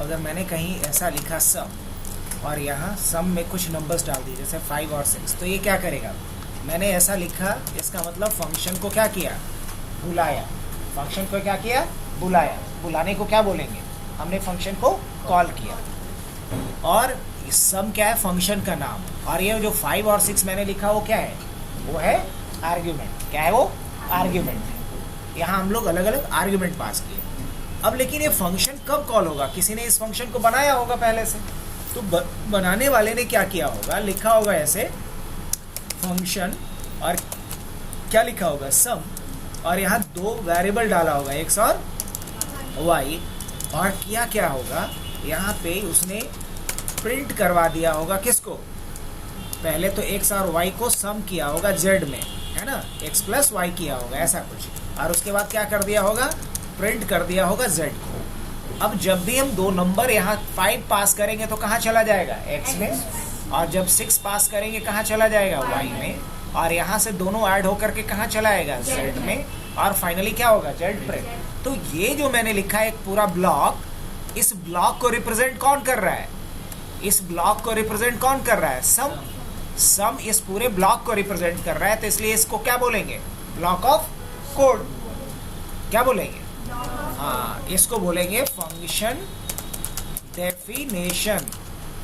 अगर मैंने कहीं ऐसा लिखा सम और यहाँ सम में कुछ नंबर्स डाल दिए जैसे 5 और 6, तो ये क्या करेगा? मैंने ऐसा लिखा, इसका मतलब फंक्शन को क्या किया? बुलाया। फंक्शन को क्या किया? बुलाया। बुलाने को क्या बोलेंगे? हमने फंक्शन को कॉल किया। और सम क्या है? फंक्शन का नाम। और ये जो 5 और 6 मैंने लिखा वो क्या है? वो है आर्ग्यूमेंट। क्या है वो? आर्ग्यूमेंट है। यहाँ हम लोग अलग अलग आर्ग्यूमेंट पास किए। अब लेकिन ये फंक्शन कब कॉल होगा? किसी ने इस फंक्शन को बनाया होगा पहले से, तो बनाने वाले ने क्या किया होगा? लिखा होगा ऐसे फंक्शन, और क्या लिखा होगा? सम, और यहाँ 2 वेरिएबल डाला होगा, x और y। और किया क्या होगा? यहाँ पे उसने प्रिंट करवा दिया होगा किसको? पहले तो x और y को सम किया होगा z में, है ना, x प्लस y किया होगा ऐसा कुछ, और उसके बाद क्या कर दिया होगा? प्रिंट कर दिया होगा z को। अब जब भी हम 2 नंबर यहाँ 5 पास करेंगे तो कहाँ चला जाएगा? x में, और जब 6 पास करेंगे कहाँ चला जाएगा? y में, और यहाँ से दोनों ऐड होकर के कहाँ चला आएगा? z में, और फाइनली क्या होगा? z print. तो ये जो मैंने लिखा है एक पूरा ब्लॉक, इस ब्लॉक को रिप्रेजेंट कौन कर रहा है? इस ब्लॉक को रिप्रेजेंट कौन कर रहा है? सम। सम इस पूरे ब्लॉक को रिप्रेजेंट कर रहा है, तो इसलिए इसको क्या बोलेंगे? Block of code. क्या बोलेंगे? हाँ, इसको बोलेंगे फंक्शन डेफिनेशन।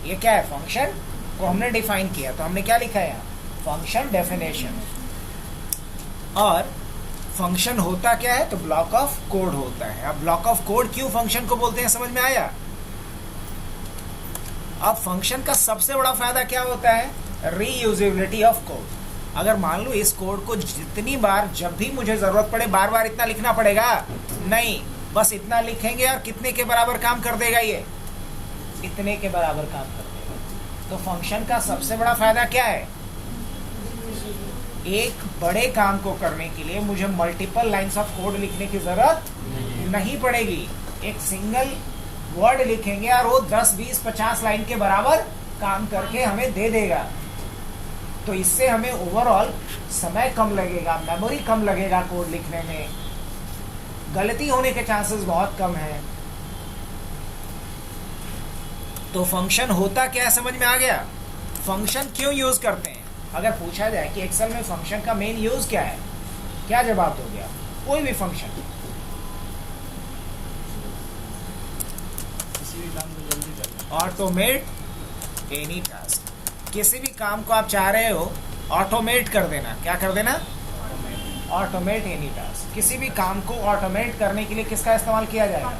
ये क्या है? फंक्शन को हमने डिफाइन किया, तो हमने क्या लिखा है यहाँ? Function definition. और फंक्शन होता क्या है? तो ब्लॉक ऑफ कोड होता है। अब ब्लॉक ऑफ कोड क्यों फंक्शन को बोलते हैं, समझ में आया? अब फंक्शन का सबसे बड़ा फायदा क्या होता है? Reusability of code. अगर मान लो इस कोड को जितनी बार, जब भी मुझे जरूरत पड़े, बार बार इतना लिखना पड़ेगा नहीं, बस इतना लिखेंगे और कितने के बराबर काम कर देगा? ये इतने के बराबर काम कर देगा। तो फंक्शन का सबसे बड़ा फायदा क्या है? एक बड़े काम को करने के लिए मुझे मल्टीपल लाइंस ऑफ कोड लिखने की जरूरत नहीं पड़ेगी। एक सिंगल वर्ड लिखेंगे और वो 10, 20, 50 लाइन के बराबर काम करके हमें दे देगा। तो इससे हमें ओवरऑल समय कम लगेगा, मेमोरी कम लगेगा, कोड लिखने में गलती होने के चांसेस बहुत कम है। तो फंक्शन होता क्या है, समझ में आ गया? फंक्शन क्यों यूज करते हैं? अगर पूछा जाए कि एक्सेल में फंक्शन का मेन यूज क्या है, क्या जवाब दोगे आप? कोई भी फंक्शन। Automate any task. किसी भी काम को आप चाह रहे हो ऑटोमेट कर देना, क्या कर देना? Automate any task. किसी भी काम को ऑटोमेट करने के लिए किसका इस्तेमाल किया जाएगा?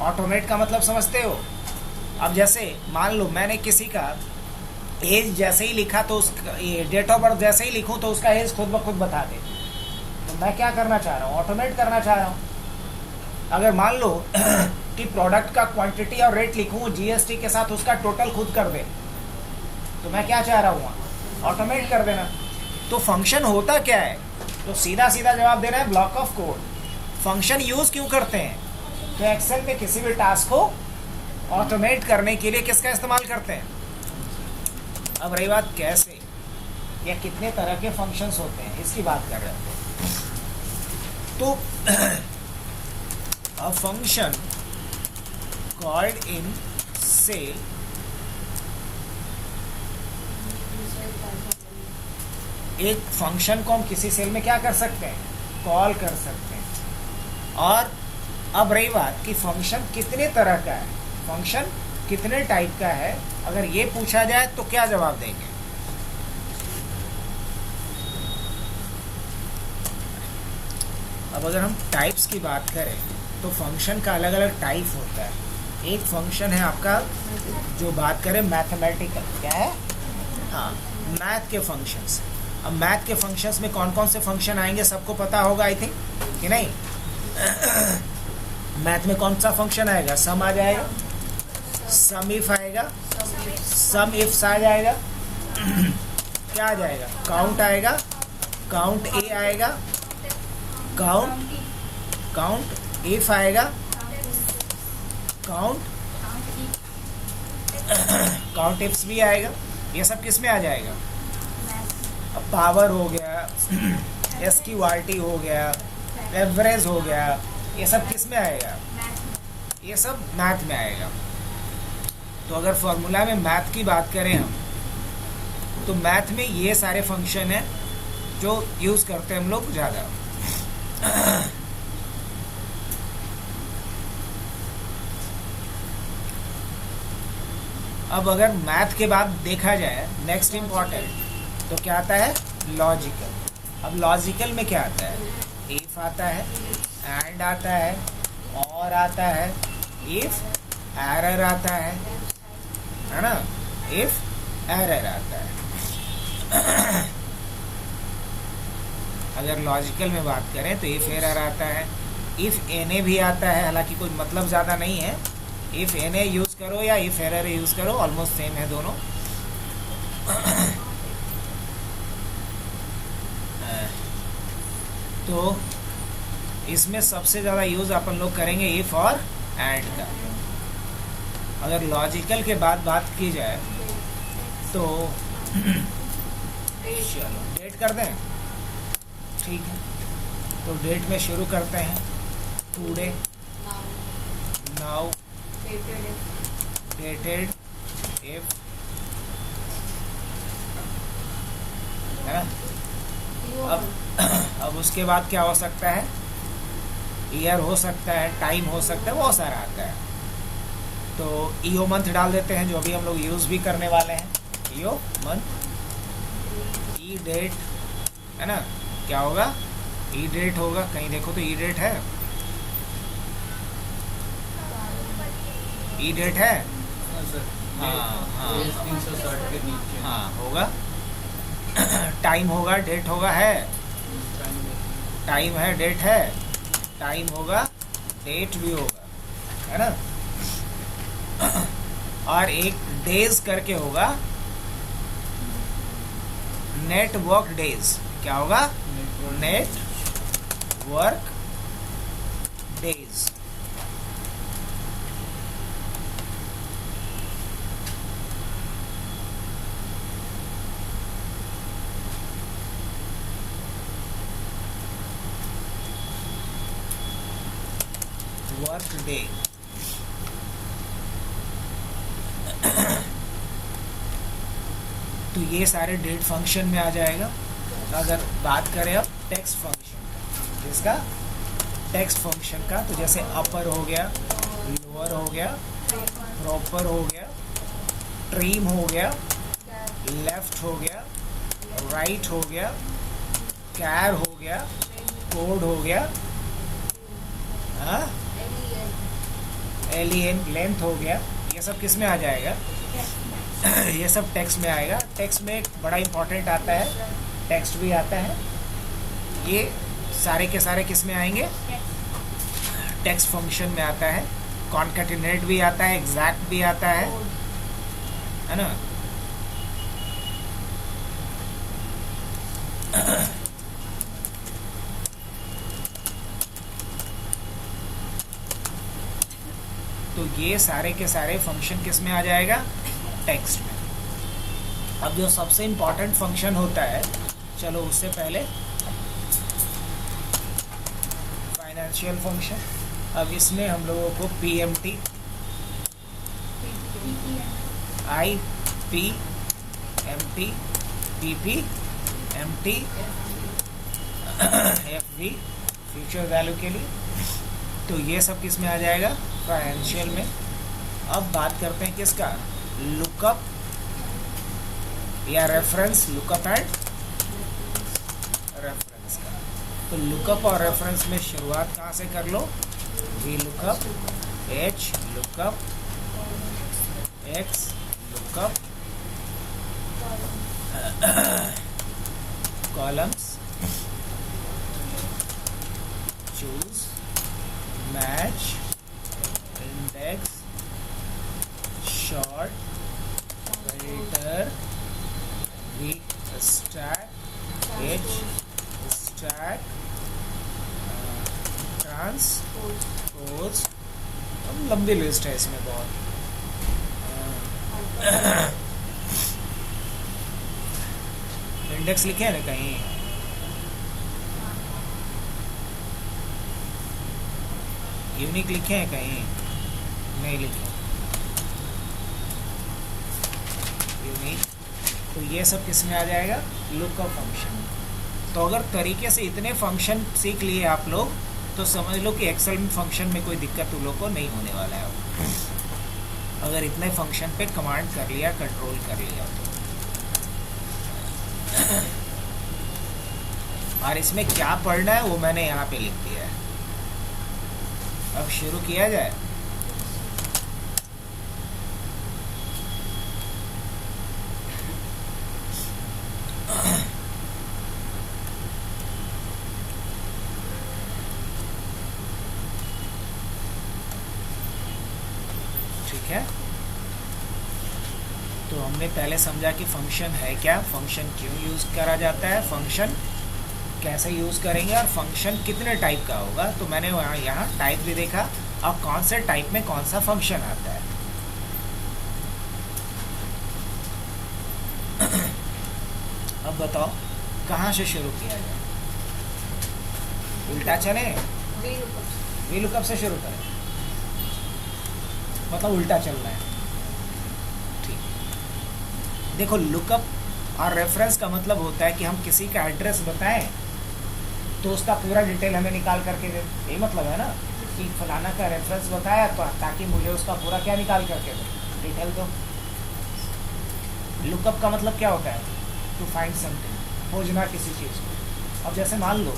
ऑटोमेट का मतलब समझते हो? अब जैसे मान लो मैंने किसी का एज जैसे ही लिखा, तो उसका डेट ऑफ बर्थ जैसे ही लिखूं तो उसका एज खुद ब खुद बता दे, तो मैं क्या करना चाह रहा हूँ? ऑटोमेट करना चाह रहा हूँ। अगर मान लो कि प्रोडक्ट का क्वांटिटी और रेट लिखूं, जीएसटी के साथ उसका टोटल खुद कर दे, तो मैं क्या चाह रहा हूँ? ऑटोमेट कर देना। तो फंक्शन होता क्या है? तो सीधा सीधा जवाब देना है, block of code. Function use क्यों करते हैं? तो एक्सेल में किसी भी टास्क को ऑटोमेट करने के लिए किसका इस्तेमाल करते हैं? अब रही बात कैसे या कितने तरह के फंक्शंस होते हैं, इसकी बात कर रहे हैं। तो a function called in say एक फंक्शन को हम किसी सेल में क्या कर सकते हैं? कॉल कर सकते हैं। और अब रही बात कि फंक्शन कितने तरह का है, फंक्शन कितने टाइप का है, अगर ये पूछा जाए तो क्या जवाब देंगे? अब अगर हम टाइप्स की बात करें तो फंक्शन का अलग अलग टाइप होता है। एक फंक्शन है आपका, जो बात करें मैथमेटिकल, क्या है? हाँ, मैथ के फंक्शंस। अब मैथ के फंक्शंस में कौन कौन से फंक्शन आएंगे सबको पता होगा आई थिंक, कि नहीं? मैथ में कौन सा फंक्शन आएगा? सम आ जाएगा, सम इफ आएगा, सम इफ्स आ जाएगा, क्या आ जाएगा? काउंट आएगा, काउंट ए आएगा, काउंट इफ आएगा, काउंट इफ्स भी आएगा। ये सब किस में आ जाएगा? अब पावर हो गया, SQRT हो गया, एवरेज हो गया, ये सब किस में आएगा? ये सब मैथ में आएगा। तो अगर फॉर्मूला में मैथ की बात करें हम, तो मैथ में ये सारे फंक्शन हैं जो यूज़ करते हैं हम लोग ज़्यादा। अब अगर मैथ के बाद देखा जाए नेक्स्ट इम्पॉर्टेंट, तो क्या आता है? लॉजिकल। अब लॉजिकल में क्या आता है? इफ आता है, एंड आता है, और आता है, इफ एरर आता है ना? इफ एरर आता है। अगर लॉजिकल में बात करें तो इफ एरर आता है, इफ एने भी आता है, हालांकि कोई मतलब ज़्यादा नहीं है। इफ एने यूज़ करो या इफ एरर यूज़ करो, ऑलमोस्ट सेम है दोनों। तो इसमें सबसे ज़्यादा यूज़ अपन लोग करेंगे इफ और एंड का। अगर लॉजिकल के बाद बात की जाए तो चलो डेट कर दें, ठीक है। तो डेट में शुरू करते हैं। टुडे, नाउ, डेटेड, इफ, है ना? अब उसके बाद क्या हो सकता है? ईयर हो सकता है, टाइम हो सकता है, बहुत सारा आता है। तो ईओ मंथ डाल देते हैं, जो अभी हम लोग यूज़ भी करने वाले हैं। ईओ मंथ, ई डेट, है ना? क्या होगा? ई डेट होगा। कहीं देखो तो ई डेट है, ई डेट है। हाँ हाँ हाँ होगा। टाइम होगा, डेट होगा, है टाइम है, डेट है, टाइम होगा, डेट भी होगा, है ना? और एक डेज करके होगा, नेट वर्क डेज। क्या होगा? Net work days. Work day. तो ये सारे डेट फंक्शन में आ जाएगा। अगर बात करें अब टेक्स्ट फंक्शन का, जिसका टेक्स्ट फंक्शन का, तो जैसे अपर हो गया, लोअर हो गया, प्रॉपर हो गया, ट्रिम हो गया, लेफ्ट हो गया, राइट हो गया, कैर हो गया, कोड हो गया, एलियन लेंथ हो गया। ये सब किस में आ जाएगा? ये सब टेक्स्ट में आएगा। टेक्स्ट में एक बड़ा इंपॉर्टेंट आता है, टेक्स्ट भी आता है। ये सारे के सारे किस में आएंगे? टेक्स्ट फंक्शन में आता है। कॉन्कैटिनेट भी आता है, एग्जैक्ट भी आता है ना? तो ये सारे के सारे फंक्शन किस में आ जाएगा? टेक्स्ट में। अब जो सबसे इम्पोर्टेंट फंक्शन होता है, चलो उससे पहले फाइनेंशियल फंक्शन। अब इसमें हम लोगों को PMT, I P MT, PP MT, FV future value के लिए, तो ये सब किस में आ जाएगा? फाइनेंशियल में। अब बात करते हैं किसका? लुकअप या रेफरेंस, लुकअप एंड रेफरेंस का। तो लुकअप और रेफरेंस में शुरुआत कहाँ से कर लो? V lookup, H lookup, X lookup, columns, choose, match, index, sort, filter, V stack, H stack, transpose. लंबी लिस्ट है इसमें बहुत। इंडेक्स लिखे हैं ना कहीं? यूनिक लिखे हैं कहीं? नहीं लिखे यूनिक, तो ये सब किस में आ जाएगा, लुकअप फंक्शन। तो अगर तरीके से इतने फंक्शन सीख लिए आप लोग तो समझ लो कि एक्सेल में फंक्शन में कोई दिक्कत तुम लोग को नहीं होने वाला है। अगर इतने फंक्शन पे कमांड कर लिया, कंट्रोल कर लिया तो। और इसमें क्या पढ़ना है वो मैंने यहाँ पे लिख दिया है। अब शुरू किया जाए। ठीक है, तो हमने पहले समझा कि फंक्शन है क्या, फंक्शन क्यों यूज़ करा जाता है, फंक्शन कैसे यूज़ करेंगे और फंक्शन कितने टाइप का होगा। तो मैंने यहाँ टाइप भी देखा, अब कौन से टाइप में कौन सा फंक्शन आता है। अब बताओ कहाँ से शुरू किया जाए, उल्टा चले, वी लुकअप से शुरू करें, मतलब उल्टा चल रहा है। ठीक, देखो लुकअप और रेफरेंस का मतलब होता है कि हम किसी का एड्रेस बताएं तो उसका पूरा डिटेल हमें निकाल करके दे, यही मतलब है ना कि फलाना का रेफरेंस बताया तो ताकि मुझे उसका पूरा क्या निकाल करके दो, डिटेल दो। लुकअप का मतलब क्या होता है, टू फाइंड समथिंग, खोजना किसी चीज़ को। अब जैसे मान लो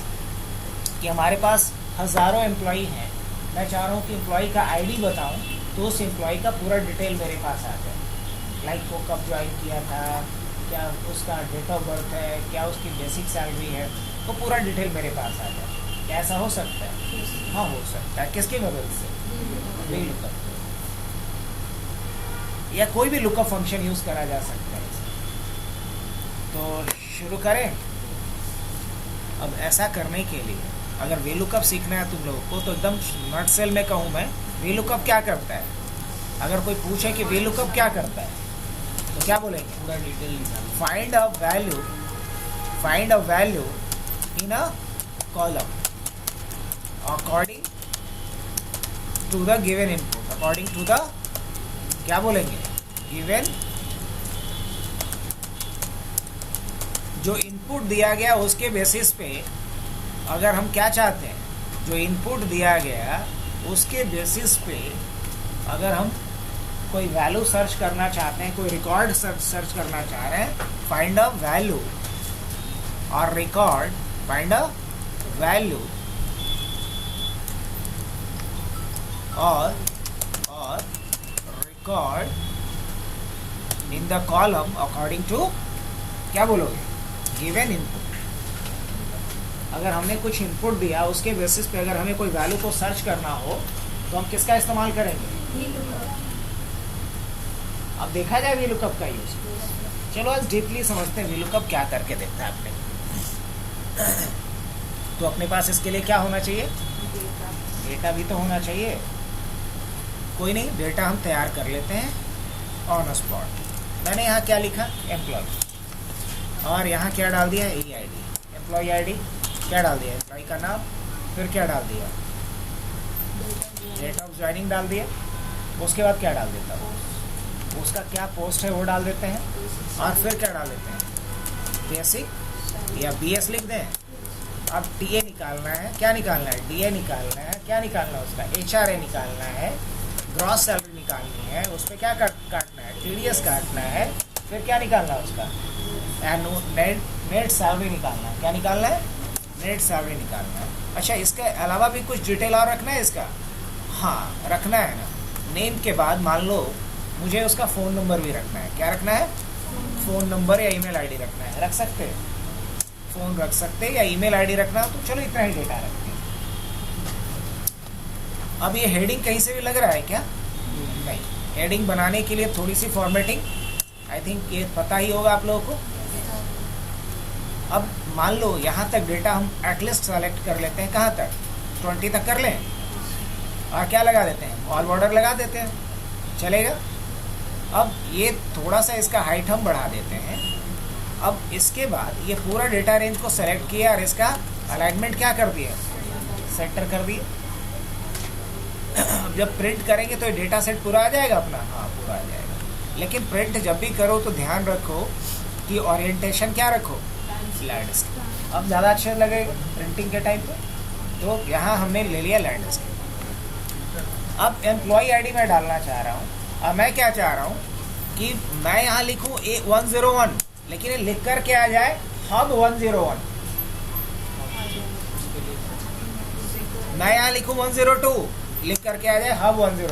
कि हमारे पास हज़ारों एम्प्लॉई हैं, मैं चाह रहा हूँ कि एम्प्लॉई का आईडी बताऊँ तो उस एम्प्लॉई का पूरा डिटेल मेरे पास आ जाए, लाइक वो कब ज्वाइन किया था, क्या उसका डेट ऑफ बर्थ है, क्या उसकी बेसिक सैलरी है, तो पूरा डिटेल मेरे पास आ जाए। क्या ऐसा हो सकता है? हाँ हो सकता है। किसकी मदद से? वी लुकअप, या कोई भी लुकअप फंक्शन यूज़ करा जा सकता है। तो शुरू करें। अब ऐसा करने के लिए अगर वी लुकअप सीखना है तुम लोगों को तो एकदम नटसेल में कहूँ मैं, वी लुकअप क्या करता है। अगर कोई पूछे कि वी लुकअप क्या करता है तो क्या बोलेंगे? पूरा डिटेल निकाल, find a value in a column according to the given input, according to the क्या बोलेंगे, गिवन, जो इनपुट दिया गया उसके बेसिस पे अगर हम क्या चाहते हैं, जो इनपुट दिया गया उसके बेसिस पे अगर हम कोई वैल्यू सर्च करना चाहते हैं, कोई रिकॉर्ड सर्च करना चाह रहे हैं, फाइंड अ वैल्यू और रिकॉर्ड, फाइंड अ वैल्यू और record in the column according to क्या बोलोगे, गिवन इनपुट। अगर हमने कुछ इनपुट दिया उसके बेसिस पे अगर हमें कोई वैल्यू को सर्च करना हो तो हम किसका इस्तेमाल करेंगे? अब देखा जाए वी लुकअप का यूज। चलो आज डीपली समझते हैं वी लुकअप क्या करके देखता है आपने। तो अपने पास इसके लिए क्या होना चाहिए? डेटा भी तो होना चाहिए। कोई नहीं, डेटा हम तैयार कर लेते हैं ऑन स्पॉट। मैंने यहाँ क्या लिखा, एम्प्लॉय, और यहाँ क्या डाल दिया, EID, एम्प्लॉय ID, क्या डाल दिया, एम्प्लॉय का नाम, फिर क्या डाल दिया, डेट ऑफ ज्वाइनिंग डाल दिया। उसके बाद क्या डाल देता हूँ, उसका क्या पोस्ट है वो डाल देते हैं, और फिर क्या डाल देते हैं, बेसिक या BS लिख दें। अब TA निकालना है, क्या निकालना है, DA निकालना है, क्या निकालना है उसका, HRA निकालना है, ग्रॉस सैलरी निकालनी है, उस पर क्या काटना है, TDS काटना है, फिर क्या निकालना है उसका, नेट सैलरी निकालना है। क्या निकालना है? नेट सैलरी निकालना है। अच्छा, इसके अलावा भी कुछ डिटेल और रखना है इसका? हाँ रखना है ना। नेम के बाद मान लो मुझे उसका फ़ोन नंबर भी रखना है। क्या रखना है? फ़ोन नंबर या ईमेल ID रखना है। रख सकते हैं, फ़ोन रख सकते हैं या ईमेल ID रखना हो तो चलो इतना ही डेटा रखते हैं। अब ये हेडिंग कहीं से भी लग रहा है क्या? नहीं। हेडिंग बनाने के लिए थोड़ी सी फॉर्मेटिंग, आई थिंक ये पता ही होगा आप लोगों को। अब मान लो यहाँ तक डेटा हम एटलिस्ट सेलेक्ट कर लेते हैं, कहाँ तक, 20 तक कर लें, और क्या लगा देते हैं, ऑल बॉर्डर लगा देते हैं, चलेगा। अब ये थोड़ा सा इसका हाइट हम बढ़ा देते हैं। अब इसके बाद ये पूरा डेटा रेंज को सेलेक्ट किया और इसका अलाइनमेंट क्या कर दिया, सेंटर कर दिया। अब जब प्रिंट करेंगे तो डेटा सेट पूरा आ जाएगा अपना, हाँ पूरा आ जाएगा। लेकिन प्रिंट जब भी करो तो ध्यान रखो कि ओरिएंटेशन क्या रखो, लैंडस्केप। अब ज़्यादा अच्छा लगेगा प्रिंटिंग के टाइम पे। तो यहाँ हमने ले लिया लैंडस्केप। अब एम्प्लॉय आईडी मैं डालना चाह रहा हूँ। अब मैं क्या चाह रहा हूँ कि मैं यहाँ लिखूँ 101, लेकिन ये लिख कर के आ जाए हब 101। मैं यहाँ लिखूँ 102, लिख करके आ जाए हब 102।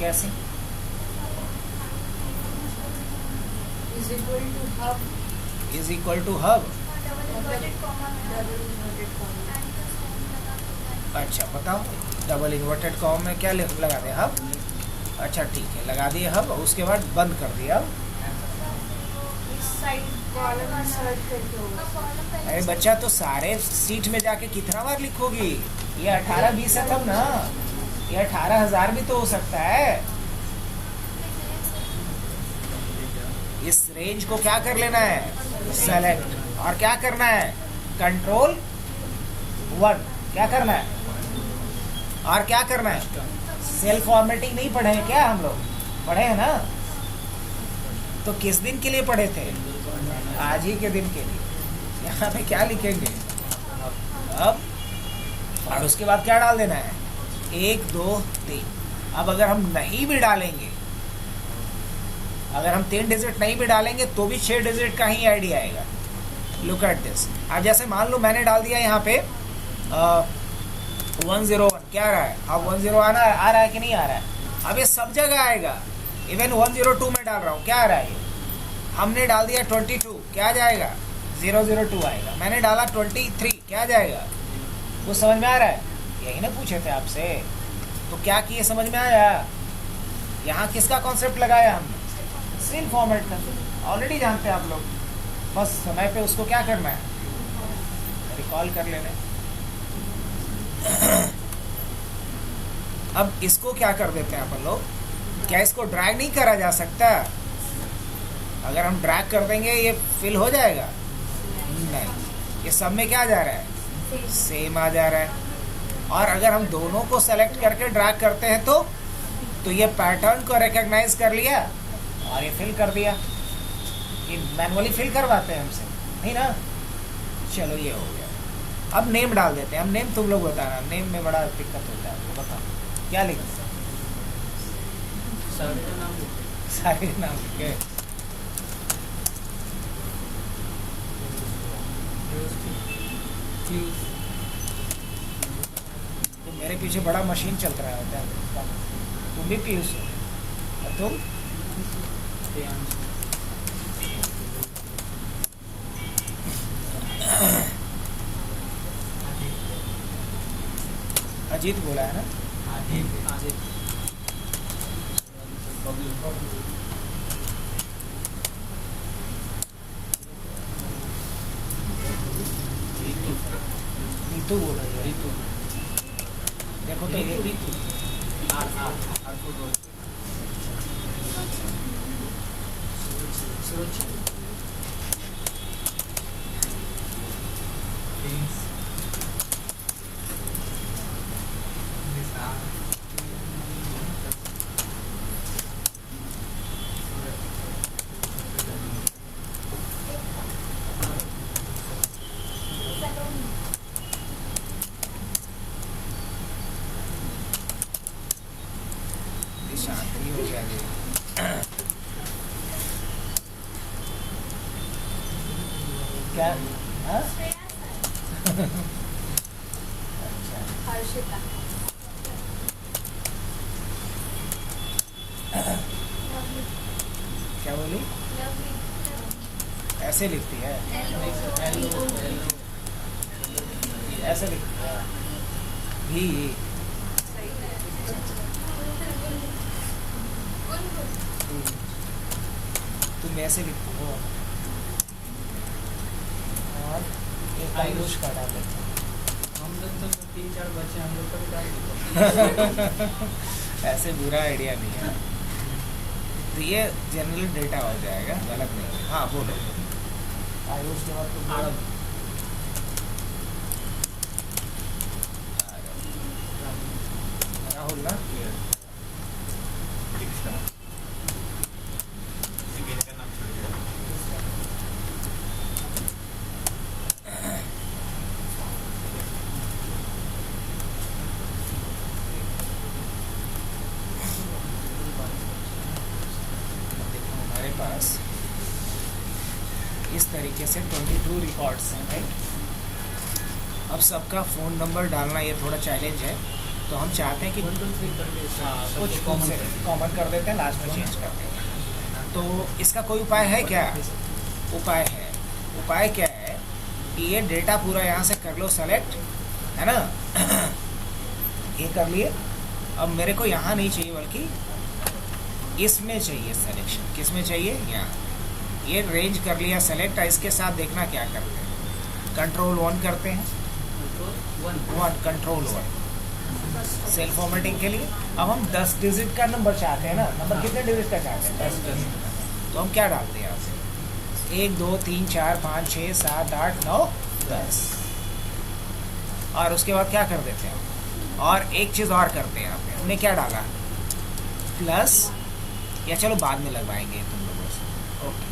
कैसे? Is equal to hub. अच्छा बताओ, डबल इन्वर्टेड कॉमा में क्या लगा दे, हब। अच्छा ठीक है, लगा दिए हब, उसके बाद बंद कर दिया। अरे बच्चा, तो सारे सीट में जाके कितना बार लिखोगी? ये 18-20 है तब ना, ये 18,000 भी तो हो सकता है। इस रेंज को क्या कर लेना है, सेलेक्ट, और क्या करना है, कंट्रोल 1। क्या करना है और क्या करना है, सेल्फ फॉर्मेटिंग नहीं पढ़े हैं क्या हम लोग? पढ़े हैं ना? तो किस दिन के लिए पढ़े थे? आज ही के दिन के लिए। यहाँ पे क्या लिखेंगे अब, और उसके बाद क्या डाल देना है, 1 2 3। अब अगर हम नहीं भी डालेंगे, अगर हम 3 डिजिट नहीं भी डालेंगे तो भी 6 डिजिट का ही आईडी आएगा। Look at this. अब जैसे मान लो मैंने डाल दिया यहाँ पे 101, क्या आ रहा है अब, 10 आ रहा है कि नहीं आ रहा है? अब ये सब जगह आएगा। इवन 102 में डाल रहा हूँ, क्या आ रहा है ये? हमने डाल दिया 22, क्या आ जाएगा, 002 आएगा। मैंने डाला 23, क्या आ जाएगा? वो समझ में आ रहा है? यही ना पूछे थे आपसे। तो क्या किए, समझ में आया? यहाँ किसका कॉन्सेप्ट लगाया हमने, सेल फॉर्मेट का। ऑलरेडी जानते हैं आप लोग, बस समय पे उसको क्या करना है, रिकॉल कर लेना है। अब इसको क्या कर देते हैं अपन लोग, क्या इसको ड्रैग नहीं करा जा सकता? अगर हम ड्रैग कर देंगे ये फिल हो जाएगा? नहीं, ये सब में क्या जा रहा है, सेम आ जा रहा है। और अगर हम दोनों को सेलेक्ट करके ड्रैग करते हैं तो ये पैटर्न को रिकॉग्नाइज कर लिया और ये फिल कर दिया। ये मैनुअली फिल करवाते हैं हमसे, नहीं ना? चलो ये हो गया। अब नेम डाल देते हैं। अब नेम तुम लोग बताना, नेम में बड़ा दिक्कत होता है, तो बताओ क्या लिखें? सारे नाम लिखे। तो मेरे पीछे बड़ा मशीन चल रहा होता है। तुम भी पीयूष हो, और तुम? अजीत बोला है ना? रीतू बोला है, रीतू। देखो तो ये शांति हो जाएगी। क्या? अच्छा, क्या बोली? ऐसे लिखती है, ऐसे लिखती है भी। तुम ऐसे लिखो हो, और एक आयुष का डाल देते हैं। हम लोग तो 3-4 बच्चे, हम लोग को डाल देते। ऐसे बुरा आइडिया नहीं है। तो ये जनरल डेटा हो जाएगा, गलत नहीं है। हाँ बोलो। आयुष के बाद तुम राहुल बोलना। हमारे पास इस तरीके से 22 रिकॉर्ड्स हैं, राइट। अब सबका फ़ोन नंबर डालना ये थोड़ा चैलेंज है, तो हम चाहते हैं कि 1 2 3 कर देते हैं। कुछ कॉमन कर देते हैं, लास्ट में चेंज कर देते हैं। तो इसका कोई उपाय है क्या? उपाय क्या है कि ये डेटा पूरा यहाँ से कर लो सेलेक्ट, है ना। ये कर लिए। अब मेरे को यहाँ नहीं चाहिए बल्कि इसमें चाहिए सिलेक्शन। किस में चाहिए? यहाँ। ये रेंज कर लिया सेलेक्ट। इसके साथ देखना क्या करते हैं, कंट्रोल 1 करते हैं, कंट्रोल 1 सेल फॉर्मेटिंग के लिए। अब हम 10 डिजिट का नंबर चाहते हैं ना। नंबर कितने डिजिट का चाहते हैं? 10। तो हम क्या डालते हैं यहाँ से? 1 2 3 4 5 6 7 8 9 10। और उसके बाद क्या कर देते हैं? और एक चीज़ और करते हैं यहाँ पे। हमने क्या डाला? प्लस, या चलो बाद में लगवाएंगे तुम लोगों से। ओके,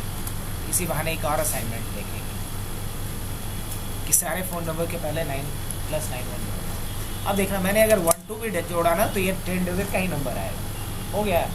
इसी बहाने एक और असाइनमेंट देखेंगे कि सारे फ़ोन नंबर के पहले 9 + 9 1। अब देखना, मैंने अगर 1 2 भी जोड़ा ना तो ये 10 डिजिट का ही नंबर आएगा। हो गया।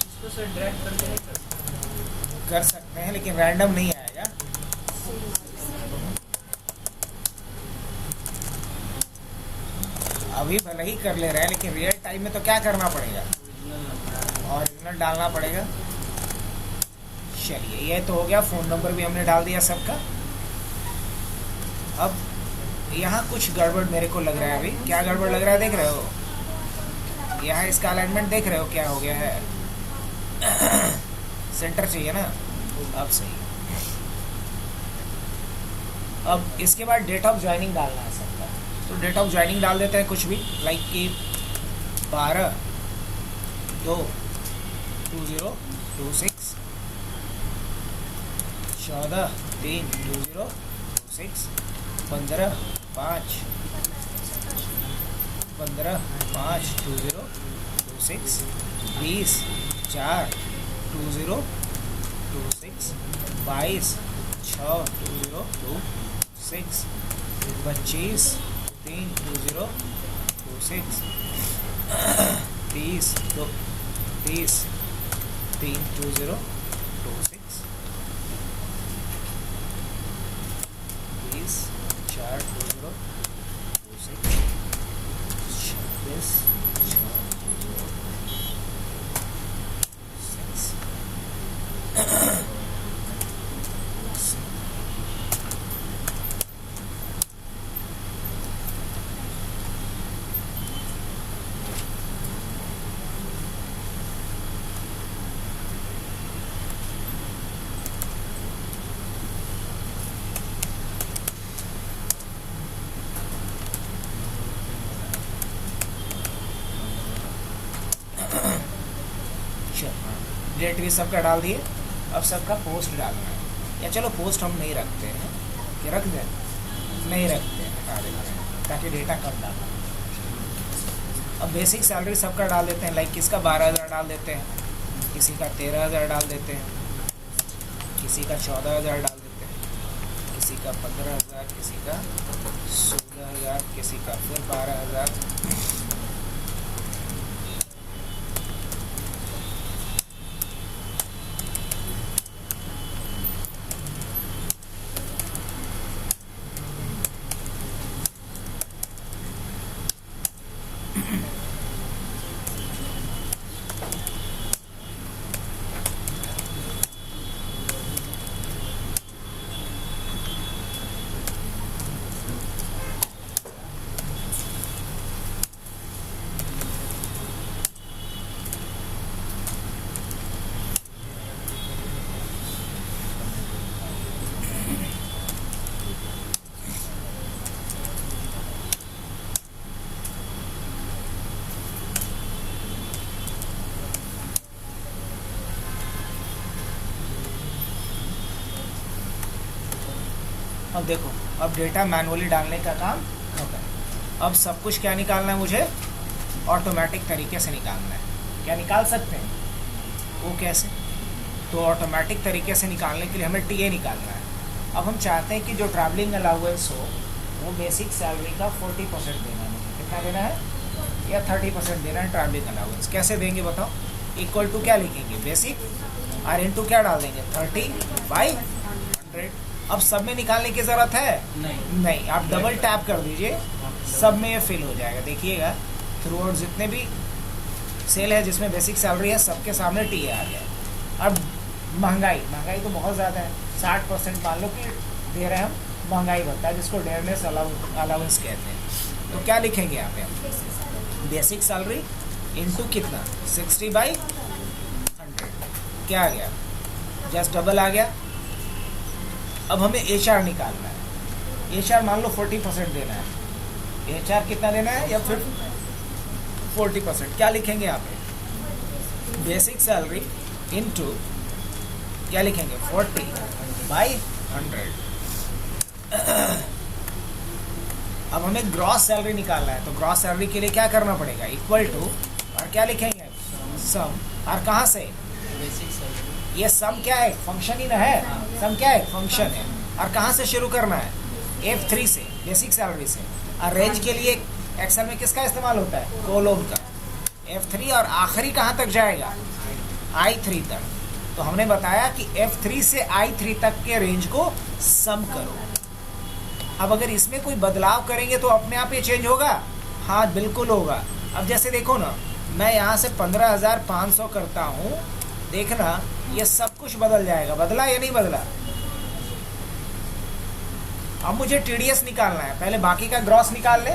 इसको सर ड्रैग करके नहीं कर सकते। कर सकते हैं, लेकिन रैंडम नहीं आएगा। अभी भले ही कर ले रहे हैं, लेकिन रियल टाइम में तो क्या करना पड़ेगा? ओरिजिनल डालना पड़ेगा। चलिए, ये तो हो गया। फ़ोन नंबर भी हमने डाल दिया सबका। अब यहाँ कुछ गड़बड़ मेरे को लग रहा है। अभी क्या गड़बड़ लग रहा है देख रहे हो? यहाँ इसका अलाइनमेंट देख रहे हो क्या हो गया है? सेंटर चाहिए ना। अब सही। अब इसके बाद डेट ऑफ ज्वाइनिंग डालना है सबका। तो डेट ऑफ ज्वाइनिंग डाल देते हैं कुछ भी, लाइक कि 12 2 2026, 14 3 2026, 15 5 2026, 20 4 2026, 22 6 2026, 25 3 2026, 30 30 3 2026, 20 4 2026, 26 डेट भी सबका डाल दिए। अब सबका पोस्ट डालना है। या चलो पोस्ट हम नहीं रखते हैं, कि रख दें? नहीं रखते हैं, हटा देते हैं, ताकि डेटा कम डालना। अब बेसिक सैलरी सबका डाल देते हैं। लाइक किसका 12,000 डाल देते हैं, किसी का 13,000 डाल देते हैं, किसी का 14,000 डाल देते हैं, किसी का 15,000, किसी का 16,000, किसी का फिर 12,000। अब देखो, अब डेटा मैनुअली डालने का काम होता है। अब सब कुछ क्या निकालना है मुझे, ऑटोमेटिक तरीके से निकालना है। क्या निकाल सकते हैं वो कैसे, तो ऑटोमेटिक तरीके से निकालने के लिए हमें टीए निकालना है। अब हम चाहते हैं कि जो ट्रैवलिंग अलाउंस हो वो बेसिक सैलरी का 40% देना है मुझे। कितना देना है, या 30% देना है ट्रैवलिंग अलाउंस। कैसे देंगे बताओ, इक्वल टू क्या लिखेंगे, बेसिक और इनटू क्या डाल देंगे 30/100। अब सब में निकालने की ज़रूरत है नहीं, आप डबल टैप कर दीजिए, सब में ये फिल हो जाएगा। देखिएगा थ्रू आउट जितने भी सेल है जिसमें बेसिक सैलरी है सबके सामने टीए आ गया। अब महंगाई तो बहुत ज़्यादा है, 60% मान लो कि दे रहे हैं हम, महंगाई भत्ता है जिसको डेयरनेस अलाउंस कहते हैं। तो क्या लिखेंगे यहाँ पे, बेसिक सैलरी इनटू कितना 60/100, क्या आ गया, जस्ट डबल आ गया। अब हमें HR निकालना है। HR मान लो 40% देना है, HR कितना देना है, या फिर 40%। क्या लिखेंगे यहाँ पे, बेसिक सैलरी इनटू क्या लिखेंगे 40/100। अब हमें ग्रॉस सैलरी निकालना है, तो ग्रॉस सैलरी के लिए क्या करना पड़ेगा, इक्वल टू और क्या लिखेंगे सम, और कहाँ से, बेसिक सैलरी। ये सम क्या है, फंक्शन ही ना है, सम क्या है, फंक्शन है। और कहाँ से शुरू करना है, F3 से, बेसिक सैलरी से। और रेंज के लिए एक्सेल में किसका इस्तेमाल होता है, कोलोन का, F3। और आखिरी कहाँ तक जाएगा, I3 तक। तो हमने बताया कि F3 से I3 तक के रेंज को सम करो। अब अगर इसमें कोई बदलाव करेंगे तो अपने आप ये चेंज होगा, हाँ बिल्कुल होगा। अब जैसे देखो ना, मैं यहाँ से 15,500 करता हूँ, देखना ये सब कुछ बदल जाएगा। बदला या नहीं बदला। अब मुझे TDS निकालना है, पहले बाकी का ग्रॉस निकाल ले,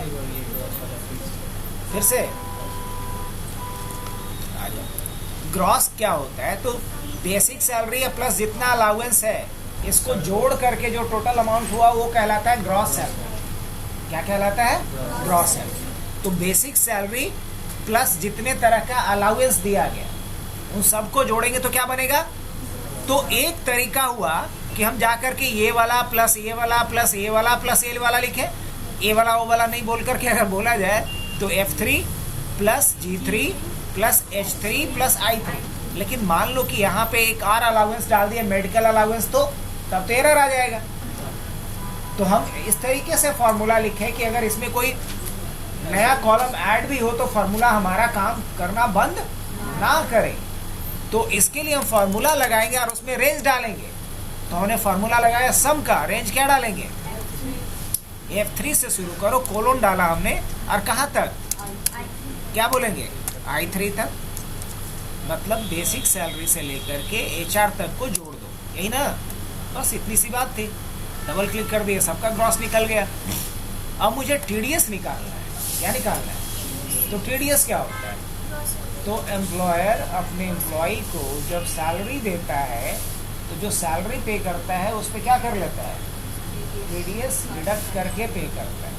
फिर से आ जाओ। ग्रॉस क्या होता है, तो बेसिक सैलरी है प्लस जितना अलाउंस है इसको जोड़ करके जो टोटल अमाउंट हुआ वो कहलाता है ग्रॉस सैलरी। क्या कहलाता है, ग्रॉस सैलरी। तो बेसिक सैलरी प्लस जितने तरह का अलाउंस दिया गया उन सबको जोड़ेंगे तो क्या बनेगा। तो एक तरीका हुआ कि हम जाकर के ये वाला प्लस ये वाला प्लस ये वाला प्लस ये वाला लिखें, ये वाला वो वाला नहीं बोल करके अगर बोला जाए तो F3 plus G3 plus H3 plus I3। लेकिन मान लो कि यहाँ पे एक और अलाउंस डाल दिया, मेडिकल अलाउंस, तो तब तो एरर आ जाएगा। तो हम इस तरीके से फॉर्मूला लिखें कि अगर इसमें कोई नया कॉलम ऐड भी हो तो फॉर्मूला हमारा काम करना बंद ना करे। तो इसके लिए हम फॉर्मूला लगाएंगे और उसमें रेंज डालेंगे। तो हमने फॉर्मूला लगाया सम का, रेंज क्या डालेंगे, F3 से शुरू करो, कोलोन डाला हमने, और कहाँ तक, क्या बोलेंगे, I3 तक। मतलब बेसिक सैलरी से लेकर के HR तक को जोड़ दो, यही ना, बस इतनी सी बात थी। डबल क्लिक कर दिया, सबका ग्रॉस निकल गया। अब मुझे TDS निकालना है। क्या निकालना है, तो TDS क्या होता है, तो एम्प्लॉयर अपने एम्प्लॉय को जब सैलरी देता है तो जो सैलरी पे करता है उस पर क्या कर लेता है, TDS डिडक्ट करके पे करता है।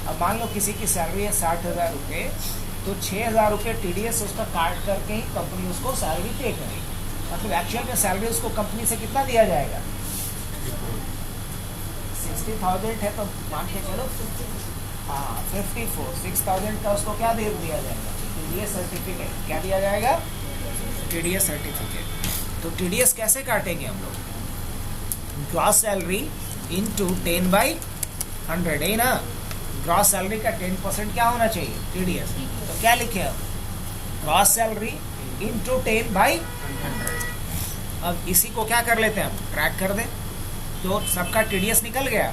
अब मान लो किसी की सैलरी है 60,000 रुपये, तो 6,000 रुपये TDS उसका काट करके ही कंपनी उसको सैलरी पे करेगी। मतलब एक्चुअल में सैलरी उसको कंपनी से कितना दिया जाएगा, 60,000 है तो मान के चलो, हाँ 54, 6,000 का उसको क्या दे दिया जाएगा, TDS सर्टिफिकेट। क्या दिया जाएगा, TDS सर्टिफिकेट। तो TDS कैसे काटेंगे हम लोग, ग्रॉस सैलरी इंटू 10/100 है ना। ग्रॉस सैलरी का 10% क्या होना चाहिए, TDS। तो क्या लिखे हम, ग्रॉस सैलरी इंटू 10/100। अब इसी को क्या कर लेते हैं हम, ट्रैक कर दें, तो सबका TDS निकल गया।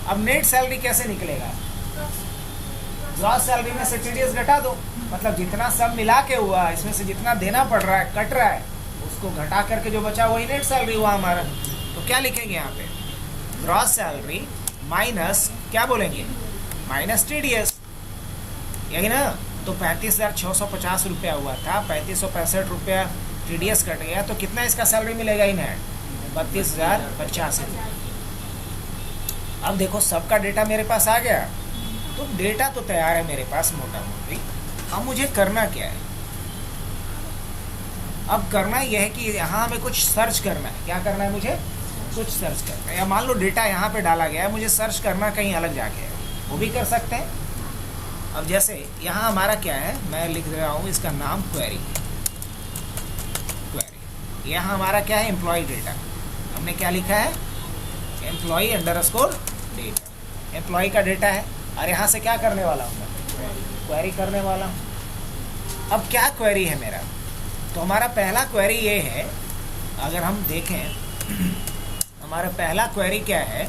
अब नेट सैलरी कैसे निकलेगा, ग्रॉस सैलरी में से TDS घटा दो, मतलब जितना सब मिला के हुआ इसमें से जितना देना पड़ रहा है, कट रहा है, उसको घटा करके जो बचा वही नेट सैलरी हुआ हमारा। तो क्या लिखेंगे यहाँ पे, ग्रॉस सैलरी माइनस क्या बोलेंगे, माइनस TDS, यही ना। तो 35,650 रुपया हुआ था, 3,565 रुपया TDS कट गया, तो कितना इसका सैलरी मिलेगा इन हैंड, 32,085। अब देखो सबका डेटा मेरे पास आ गया, तो डेटा तो तैयार है मेरे पास मोटा मोटी। अब मुझे करना क्या है, अब करना यह है कि यहाँ हमें कुछ सर्च करना है। क्या करना है मुझे, कुछ सर्च करना है, या मान लो डेटा यहाँ पे डाला गया है, मुझे सर्च करना कहीं अलग जाके है, वो भी कर सकते हैं। अब जैसे यहाँ हमारा क्या है, मैं लिख रहा हूँ इसका नाम क्वेरी। यहाँ हमारा क्या है, एम्प्लॉय डेटा। हमने क्या लिखा है, एम्प्लॉय अंडरस्कोर डेटा, एम्प्लॉय का डेटा है। और यहाँ से क्या करने वाला हूँ मैं, क्वेरी करने वाला हूँ। अब क्या क्वेरी है मेरा, तो हमारा पहला क्वेरी ये है, अगर हम देखें हमारा पहला क्वेरी क्या है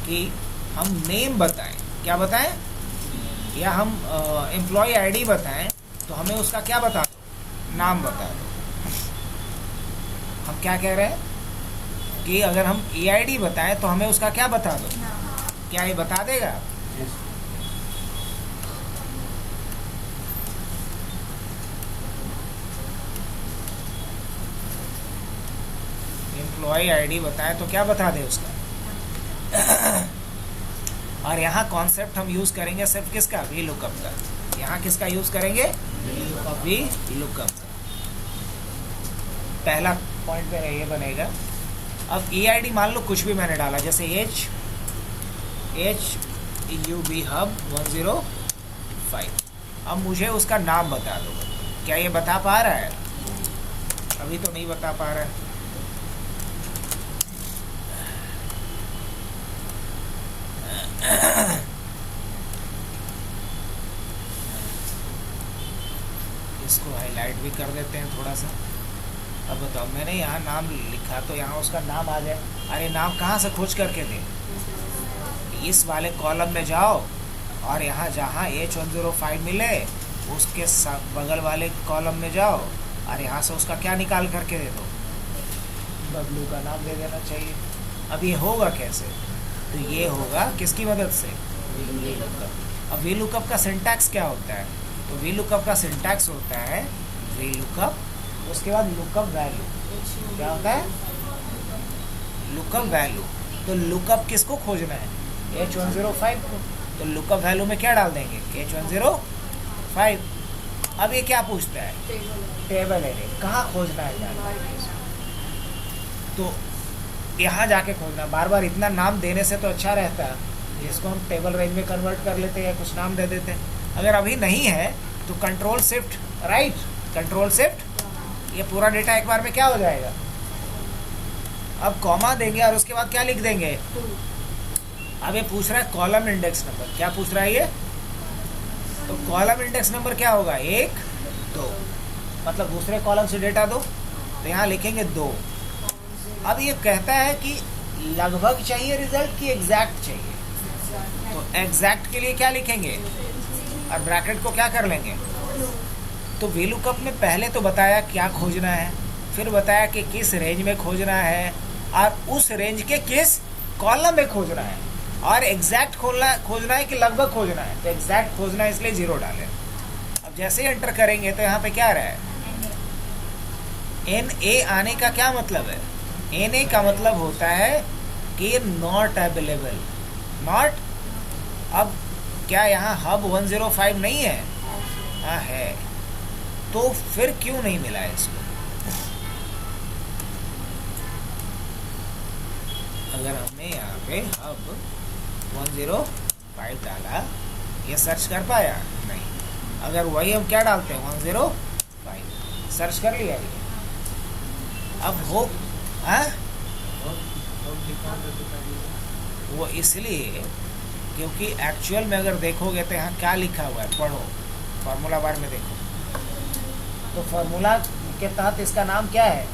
कि हम नेम बताएं, क्या बताएं, या हम एम्प्लॉय आईडी बताएं, तो हमें उसका क्या बता दो, नाम बता दो। हम क्या कह रहे हैं कि अगर हम EID बताएं तो हमें उसका क्या बता दो, क्या ये बता देगा? एम्प्लॉय आईडी बताएं तो क्या बता दे उसका। और यहाँ कॉन्सेप्ट हम यूज करेंगे सिर्फ किसका, वी लुकअप का। यहाँ किसका यूज करेंगे, वी लुकअप का। पहला पॉइंट मेरा ये बनेगा। अब EID मान लो कुछ भी मैंने डाला, जैसे HUB हब 105। अब मुझे उसका नाम बता दो, क्या ये बता पा रहा है? अभी तो नहीं बता पा रहा है। इसको हाईलाइट भी कर देते हैं थोड़ा सा। अब बताओ, मैंने यहाँ नाम लिखा तो यहाँ उसका नाम आ जाए। अरे नाम कहाँ से खोज करके दे, इस वाले कॉलम में जाओ और यहाँ जहाँ H105 मिले उसके बगल वाले कॉलम में जाओ और यहाँ से उसका क्या निकाल करके दे दो, बबलू का नाम दे देना चाहिए। अब ये होगा कैसे, तो ये होगा किसकी मदद से, अब वी लुकअप का सिंटैक्स क्या होता है, तो वी लुकअप का सिंटैक्स होता है वी लुकअप, उसके बाद लुकअप वैल्यू। क्या होता है, लुकअप वैल्यू। तो लुकअप किसको खोजना है, H105 को, तो लुकअप वैल्यू में क्या डाल देंगे, H105। अब ये क्या पूछता है, टेबल एरे, कहाँ खोजना है, तो यहाँ जाके खोजना। बार बार इतना नाम देने से तो अच्छा रहता है, इसको हम टेबल रेंज में कन्वर्ट कर लेते हैं, कुछ नाम दे देते हैं। अगर अभी नहीं है तो control shift right, control shift, ये पूरा डेटा एक बार में क्या हो जाएगा। अब कॉमा देंगे और उसके बाद क्या लिख देंगे। अब ये पूछ रहा है कॉलम इंडेक्स नंबर, क्या पूछ रहा है ये, तो कॉलम इंडेक्स नंबर क्या होगा, 1 2, मतलब दूसरे कॉलम से डेटा दो, तो यहाँ लिखेंगे 2। अब ये कहता है कि लगभग चाहिए रिजल्ट की एग्जैक्ट चाहिए, तो एग्जैक्ट के लिए क्या लिखेंगे और ब्रैकेट को क्या कर लेंगे। तो वी लुकअप में पहले तो बताया क्या खोजना है, फिर बताया कि किस रेंज में खोजना है और उस रेंज के किस कॉलम में खोजना है, और एग्जैक्ट खोजना है कि लगभग खोजना है, तो एग्जैक्ट खोजना है इसलिए 0 डालें। अब जैसे ही एंटर करेंगे तो यहाँ पे क्या रहा है, NA आने का क्या मतलब है, NA का मतलब होता है कि नॉट अवेलेबल, नॉट। अब क्या यहाँ हब 105 नहीं है, हाँ है, तो फिर क्यों नहीं मिला है इसको। अगर हमने यहाँ पे हब 105 डाला, ये सर्च कर पाया नहीं। अगर वही हम क्या डालते हैं 105, सर्च कर लिया ये। अब हो वो इसलिए क्योंकि एक्चुअल में अगर देखोगे तो यहाँ क्या लिखा हुआ है, पढ़ो फार्मूला बार में देखो, तो फार्मूला के तहत इसका नाम क्या है,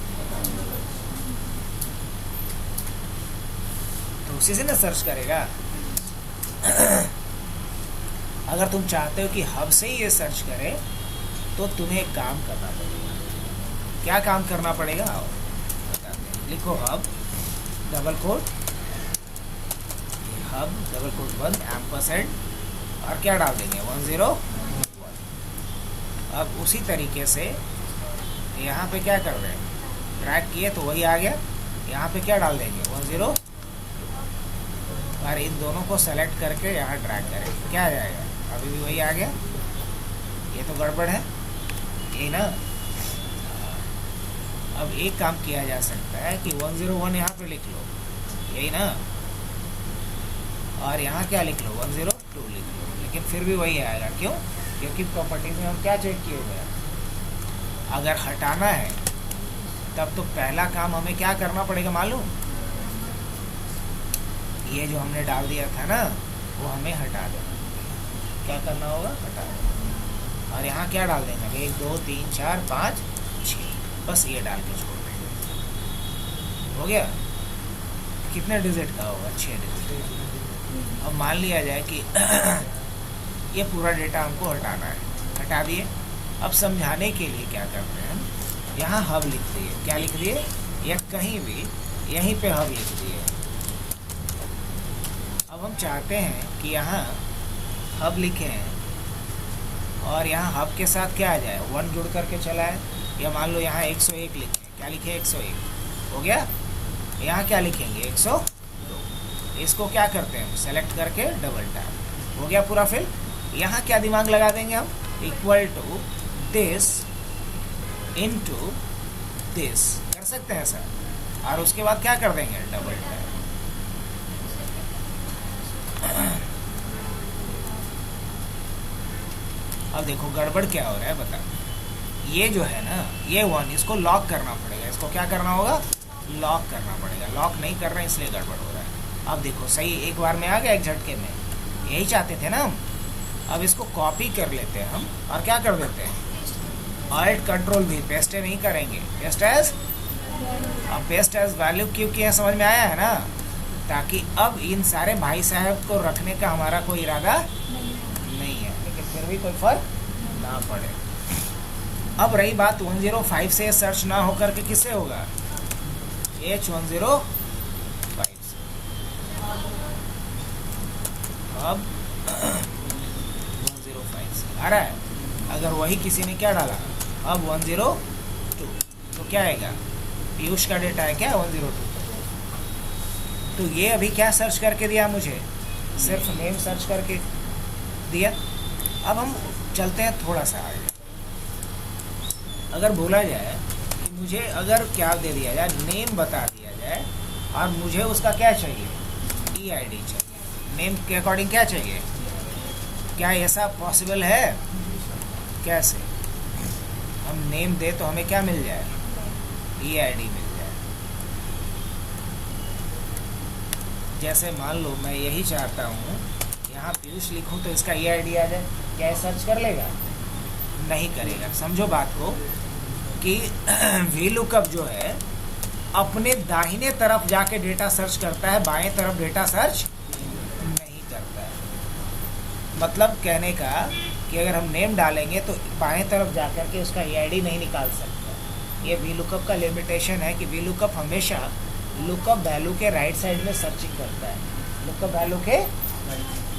तो उसी से ना सर्च करेगा। अगर तुम चाहते हो कि हब से ही ये सर्च करे तो तुम्हें एक काम करना पड़ेगा। क्या काम करना पड़ेगा, बताते हैं। लिखो hub double quote, hub double quote 1 ampersand, और क्या डाल देंगे 101। अब उसी तरीके से यहाँ पे क्या कर रहे हैं, ड्रैग किए तो वही आ गया, यहाँ पे क्या डाल देंगे 10, और इन दोनों को सेलेक्ट करके यहाँ ड्रैग करेंगे, क्या आ जाएगा, अभी भी वही आ गया। ये तो गड़बड़ है ये ना। अब एक काम किया जा सकता है कि 101 यहाँ पे लिख लो, यही ना। और यहाँ क्या लिख लो 102 लिख लो, लेकिन फिर भी वही आएगा। क्यों? क्योंकि प्रॉपर्टीज में हम क्या चेक किए हुए हैं, अगर हटाना है तब तो पहला काम हमें क्या करना पड़ेगा मालूम, ये जो हमने डाल दिया था ना वो हमें हटा देना। क्या करना होगा? हटा देना। और यहाँ क्या डाल देंगे? 1 2 3 4 5 6, बस ये डाल के छोड़ देंगे। हो गया? कितने डिजिट का होगा? 6 डिजिट। अब मान लिया जाए कि ये पूरा डेटा हमको हटाना है, हटा दिए। अब समझाने के लिए क्या करते हैं हम, यहाँ हब लिख दिए। क्या लिख दिए? या कहीं भी यहीं पे हब लिख दिए। अब हम चाहते हैं कि यहाँ हब लिखे हैं और यहाँ हब के साथ क्या आ जाए, 1 जुड़ करके चला है। या मान लो यहाँ 101 लिखें। क्या लिखे? 101। हो गया? यहाँ क्या लिखेंगे? 102। इसको क्या करते हैं हम, सेलेक्ट करके डबल टैप। हो गया पूरा फिल। यहाँ क्या दिमाग लगा देंगे हम, equal to this into this, कर सकते हैं सर। और उसके बाद क्या कर देंगे, डबल टैप। अब देखो गड़बड़ क्या हो रहा है बता। ये जो है ना, ये 1, इसको लॉक करना पड़ेगा। इसको क्या करना होगा? लॉक करना पड़ेगा। लॉक नहीं कर रहे हैं इसलिए गड़बड़ हो रहा है। अब देखो सही एक बार में आ गया, एक झटके में। यही चाहते थे ना हम। अब इसको कॉपी कर लेते हैं हम और क्या कर देते हैं, Alt Control V, पेस्ट नहीं करेंगे, पेस्ट एज। अब पेस्ट एज वैल्यू क्यों किया, समझ में आया है ना? ताकि अब इन सारे भाई साहब को रखने का हमारा कोई इरादा नहीं है, लेकिन फिर भी कोई फर्क ना पड़े। अब रही बात 105 से सर्च ना होकर के किससे होगा, H105 से। अब 105 से आ रहा है। अगर वही किसी ने क्या डाला, अब 102, तो क्या आएगा, पीयूष का डेटा है क्या 102। तो ये अभी क्या सर्च करके दिया मुझे, सिर्फ नेम सर्च करके दिया। अब हम चलते हैं थोड़ा सा आगे। अगर बोला जाए कि मुझे अगर क्या दे दिया जाए, नेम बता दिया जाए और मुझे उसका क्या चाहिए, EID चाहिए। नेम के अकॉर्डिंग क्या चाहिए, क्या ऐसा पॉसिबल है? कैसे हम नेम दे तो हमें क्या मिल जाए, EID मिल जाए। जैसे मान लो मैं यही चाहता हूँ, यहाँ पीयूष लिखूँ तो इसका EID आ जाए, क्या सर्च कर लेगा? नहीं करेगा। समझो बात को कि VLOOKUP जो है अपने दाहिने तरफ जाके डेटा सर्च करता है, बाएं तरफ डेटा सर्च नहीं करता है। मतलब कहने का कि अगर हम नेम डालेंगे तो बाएं तरफ जाकर के उसका EID नहीं निकाल सकता। ये VLOOKUP का लिमिटेशन है कि VLOOKUP हमेशा लुकअप वैल्यू के राइट साइड में सर्चिंग करता है। लुकअप वैल्यू के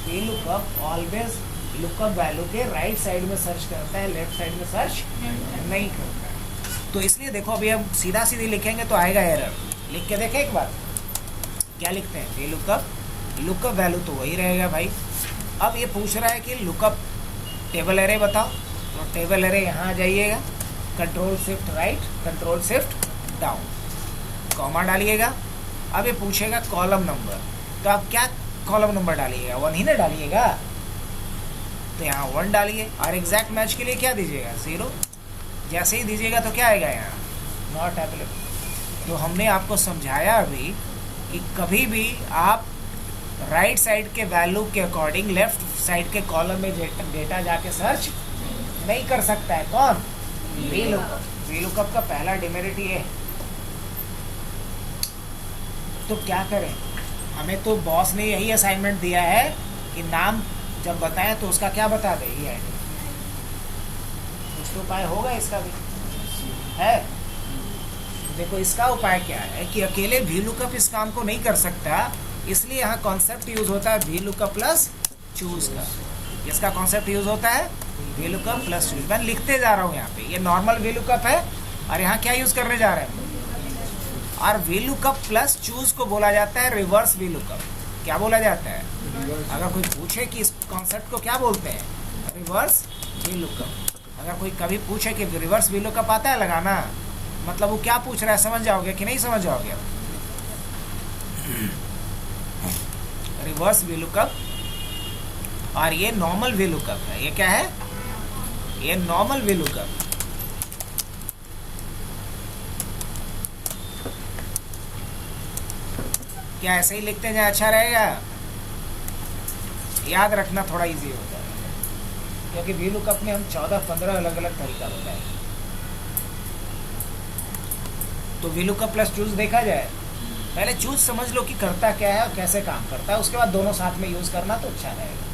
VLOOKUP ऑलवेज लुकअप वैल्यू के राइट साइड में सर्च करता है, लेफ्ट साइड में सर्च नहीं करता है। तो इसलिए देखो अभी हम सीधा सीधी लिखेंगे तो आएगा एरर। लिख के देखें एक बार, क्या लिखते हैं, VLOOKUP लुकअप वैल्यू तो वही रहेगा भाई। अब ये पूछ रहा है कि लुकअप टेबल एरे बताओ, तो टेबल एरे यहाँ आ जाइएगा, control shift right, control shift down, comma डालिएगा। अब ये पूछेगा कॉलम नंबर, तो आप क्या कॉलम नंबर डालिएगा, 1 ही ना डालिएगा, तो यहाँ 1 डालिए। और एग्जैक्ट मैच के लिए क्या दीजिएगा, 0। जैसे ही दीजिएगा तो क्या आएगा, यहाँ नॉट अवेलेबल। तो हमने आपको समझाया अभी कि कभी भी आप राइट साइड के वैल्यू के अकॉर्डिंग लेफ्ट साइड के कॉलम में डेटा जाके सर्च नहीं कर सकता है। कौन, VLOOKUP। VLOOKUP का पहला डिमेरिट ये है। तो क्या करें, हमें तो बॉस ने यही असाइनमेंट दिया है कि नाम जब बताएं तो उसका क्या बता दे, EID। कुछ तो उपाय होगा इसका भी है। देखो इसका उपाय क्या है कि अकेले VLOOKUP इस काम को नहीं कर सकता, इसलिए यहाँ कॉन्सेप्ट यूज होता है VLOOKUP प्लस चूज का। किसका कॉन्सेप्ट यूज होता है, VLOOKUP प्लस चूज। मैं लिखते जा रहा हूँ यहाँ पे, ये नॉर्मल VLOOKUP है और यहाँ क्या यूज करने जा रहे हैं, और VLOOKUP प्लस चूज को बोला जाता है रिवर्स VLOOKUP। क्या बोला जाता है, अगर कोई पूछे कि इस कॉन्सेप्ट को क्या बोलते हैं, रिवर्स VLOOKUP। अगर कोई कभी पूछे कि रिवर्स VLOOKUP आता है लगाना, मतलब वो क्या पूछ रहा है, समझ जाओगे कि नहीं समझ जाओगे। रिवर्स VLOOKUP, और ये नॉर्मल VLOOKUP है। ये क्या है? ये नॉर्मल VLOOKUP। क्या ऐसे ही लिखते जाए अच्छा रहेगा? याद रखना थोड़ा इजी होता है, क्योंकि VLOOKUP में हम 14-15 अलग अलग तरीका बताएंगे। तो VLOOKUP प्लस चूज देखा जाए। पहले चूज समझ लो कि करता क्या है और कैसे काम करता है, उसके बाद दोनों साथ में यूज करना तो अच्छा रहेगा।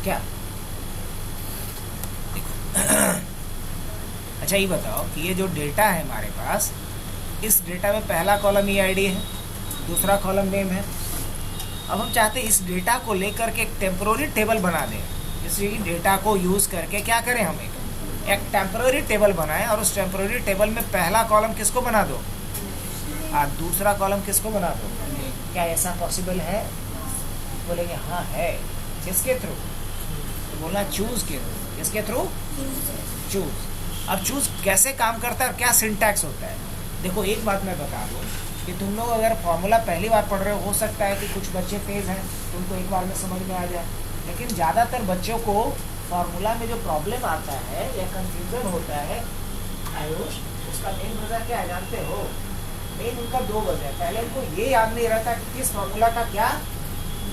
क्या देखो अच्छा ये बताओ कि ये जो डेटा है हमारे पास, इस डेटा में पहला कॉलम EID है, दूसरा कॉलम नेम है। अब हम चाहते हैं इस डेटा को लेकर के एक टेम्पोररी टेबल बना दें। इसी डेटा को यूज़ करके क्या करें, हम एक टेम्पोररी टेबल बनाएं, और उस टेम्पोररी टेबल में पहला कॉलम किसको बना दो और दूसरा कॉलम किसको बना दो। क्या ऐसा पॉसिबल है? बोलेंगे हाँ है। किसके थ्रू? तो बोलना चूज के थ्रू। किसके थ्रू? चूज। अब चूज कैसे काम करता है और क्या सिंटैक्स होता है? देखो एक बात मैं बता दूँ कि तुम लोग अगर फॉर्मूला पहली बार पढ़ रहे हो सकता है कि कुछ बच्चे तेज़ हैं तो उनको एक बार में समझ में आ जाए, लेकिन ज़्यादातर बच्चों को फार्मूला में जो प्रॉब्लम आता है या कंफ्यूजन होता है आयुष, उसका मेन वजह क्या है जानते हो? मेन उनका दो वजह है। पहले उनको ये याद नहीं रहता कि किस फार्मूला का क्या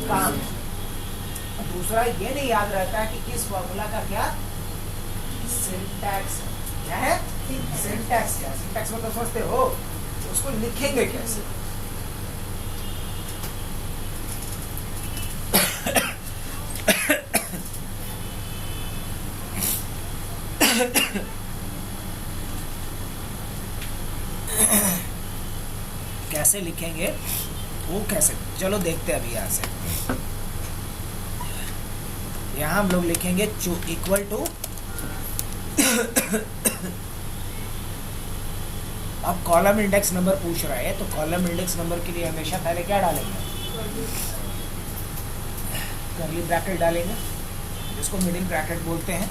काम है, दूसरा ये नहीं याद रहता कि किस फार्मूला का क्या सिंटैक्स है। क्या है सिंटैक्स? क्या सिंटैक्स मतलब समझते हो? उसको लिखेंगे कैसे? कैसे लिखेंगे वो कैसे? चलो देखते हैं अभी यहाँ से। यहाँ हम लोग लिखेंगे इक्वल टू अब कॉलम इंडेक्स नंबर पूछ रहा है, तो कॉलम इंडेक्स नंबर के लिए हमेशा पहले क्या डालेंगे? कर्ली ब्रैकेट डालेंगे, जिसको मिडिल ब्रैकेट बोलते हैं।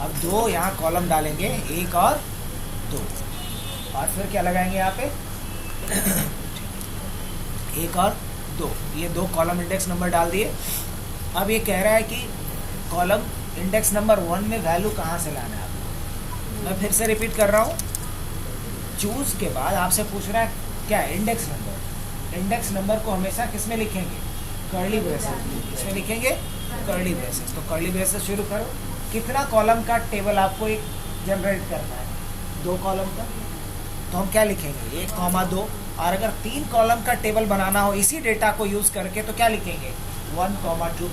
अब दो यहाँ कॉलम डालेंगे, एक और दो, और फिर क्या लगाएंगे यहाँ पे? एक और दो, ये दो कॉलम इंडेक्स नंबर डाल दिए। अब ये कह रहा है कि कॉलम इंडेक्स नंबर 1 में वैल्यू कहाँ से लाना है आपको। मैं फिर से रिपीट कर रहा हूँ, चूज के बाद आपसे पूछ रहा है क्या? Index number. इंडेक्स नंबर को हमेशा किस में लिखेंगे? Curly braces. किसमें लिखेंगे? Curly braces. तो कर्ली ब्रेसेस शुरू करो। कितना कॉलम का टेबल आपको एक जनरेट करना है? 2 कॉलम का। तो हम क्या लिखेंगे? 1, 2। और अगर 3 कॉलम का टेबल बनाना हो इसी डेटा को यूज करके तो क्या लिखेंगे? 1, 2,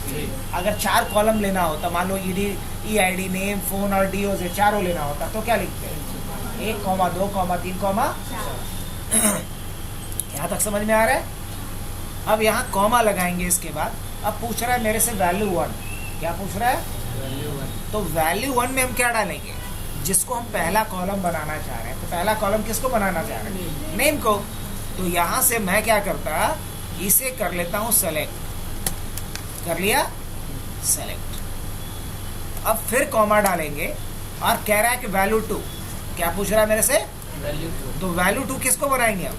3। अगर 4 कॉलम लेना होता, मान लो EID नेम फोन और DOS चारों लेना होता तो क्या लिखते हैं? 1, 2, 3, यहाँ तक समझ में आ रहा है? अब यहाँ कॉमा लगाएंगे इसके बाद। अब पूछ रहा है मेरे से वैल्यू 1। क्या पूछ रहा है? तो वैल्यू 1 में हम क्या डालेंगे? जिसको हम पहला कॉलम बनाना चाह रहे हैं। तो पहला कॉलम किसको बनाना चाह रहे हैं? नेम को। तो यहाँ से मैं क्या करता, इसे कर लेता हूँ सेलेक्ट। कर लिया सेलेक्ट। अब फिर कॉमा डालेंगे और कह रहा है कि वैल्यू 2। क्या पूछ रहा है मेरे से? वैल्यू 2। तो वैल्यू 2 किसको बनाएंगे हम?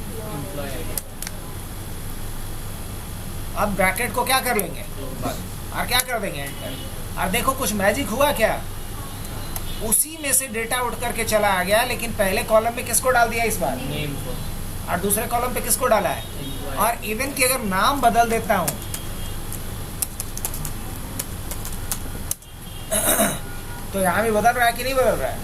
अब ब्रैकेट को क्या कर लेंगे और क्या कर देंगे? एंटर। और देखो कुछ मैजिक हुआ क्या? उसी में से डेटा उठ करके चला आ गया, लेकिन पहले कॉलम में किसको डाल दिया इस बार? नेम को। और दूसरे कॉलम पे किसको डाला है? और इवन कि अगर नाम बदल देता हूं तो यहां भी बदल रहा है कि नहीं बदल रहा है?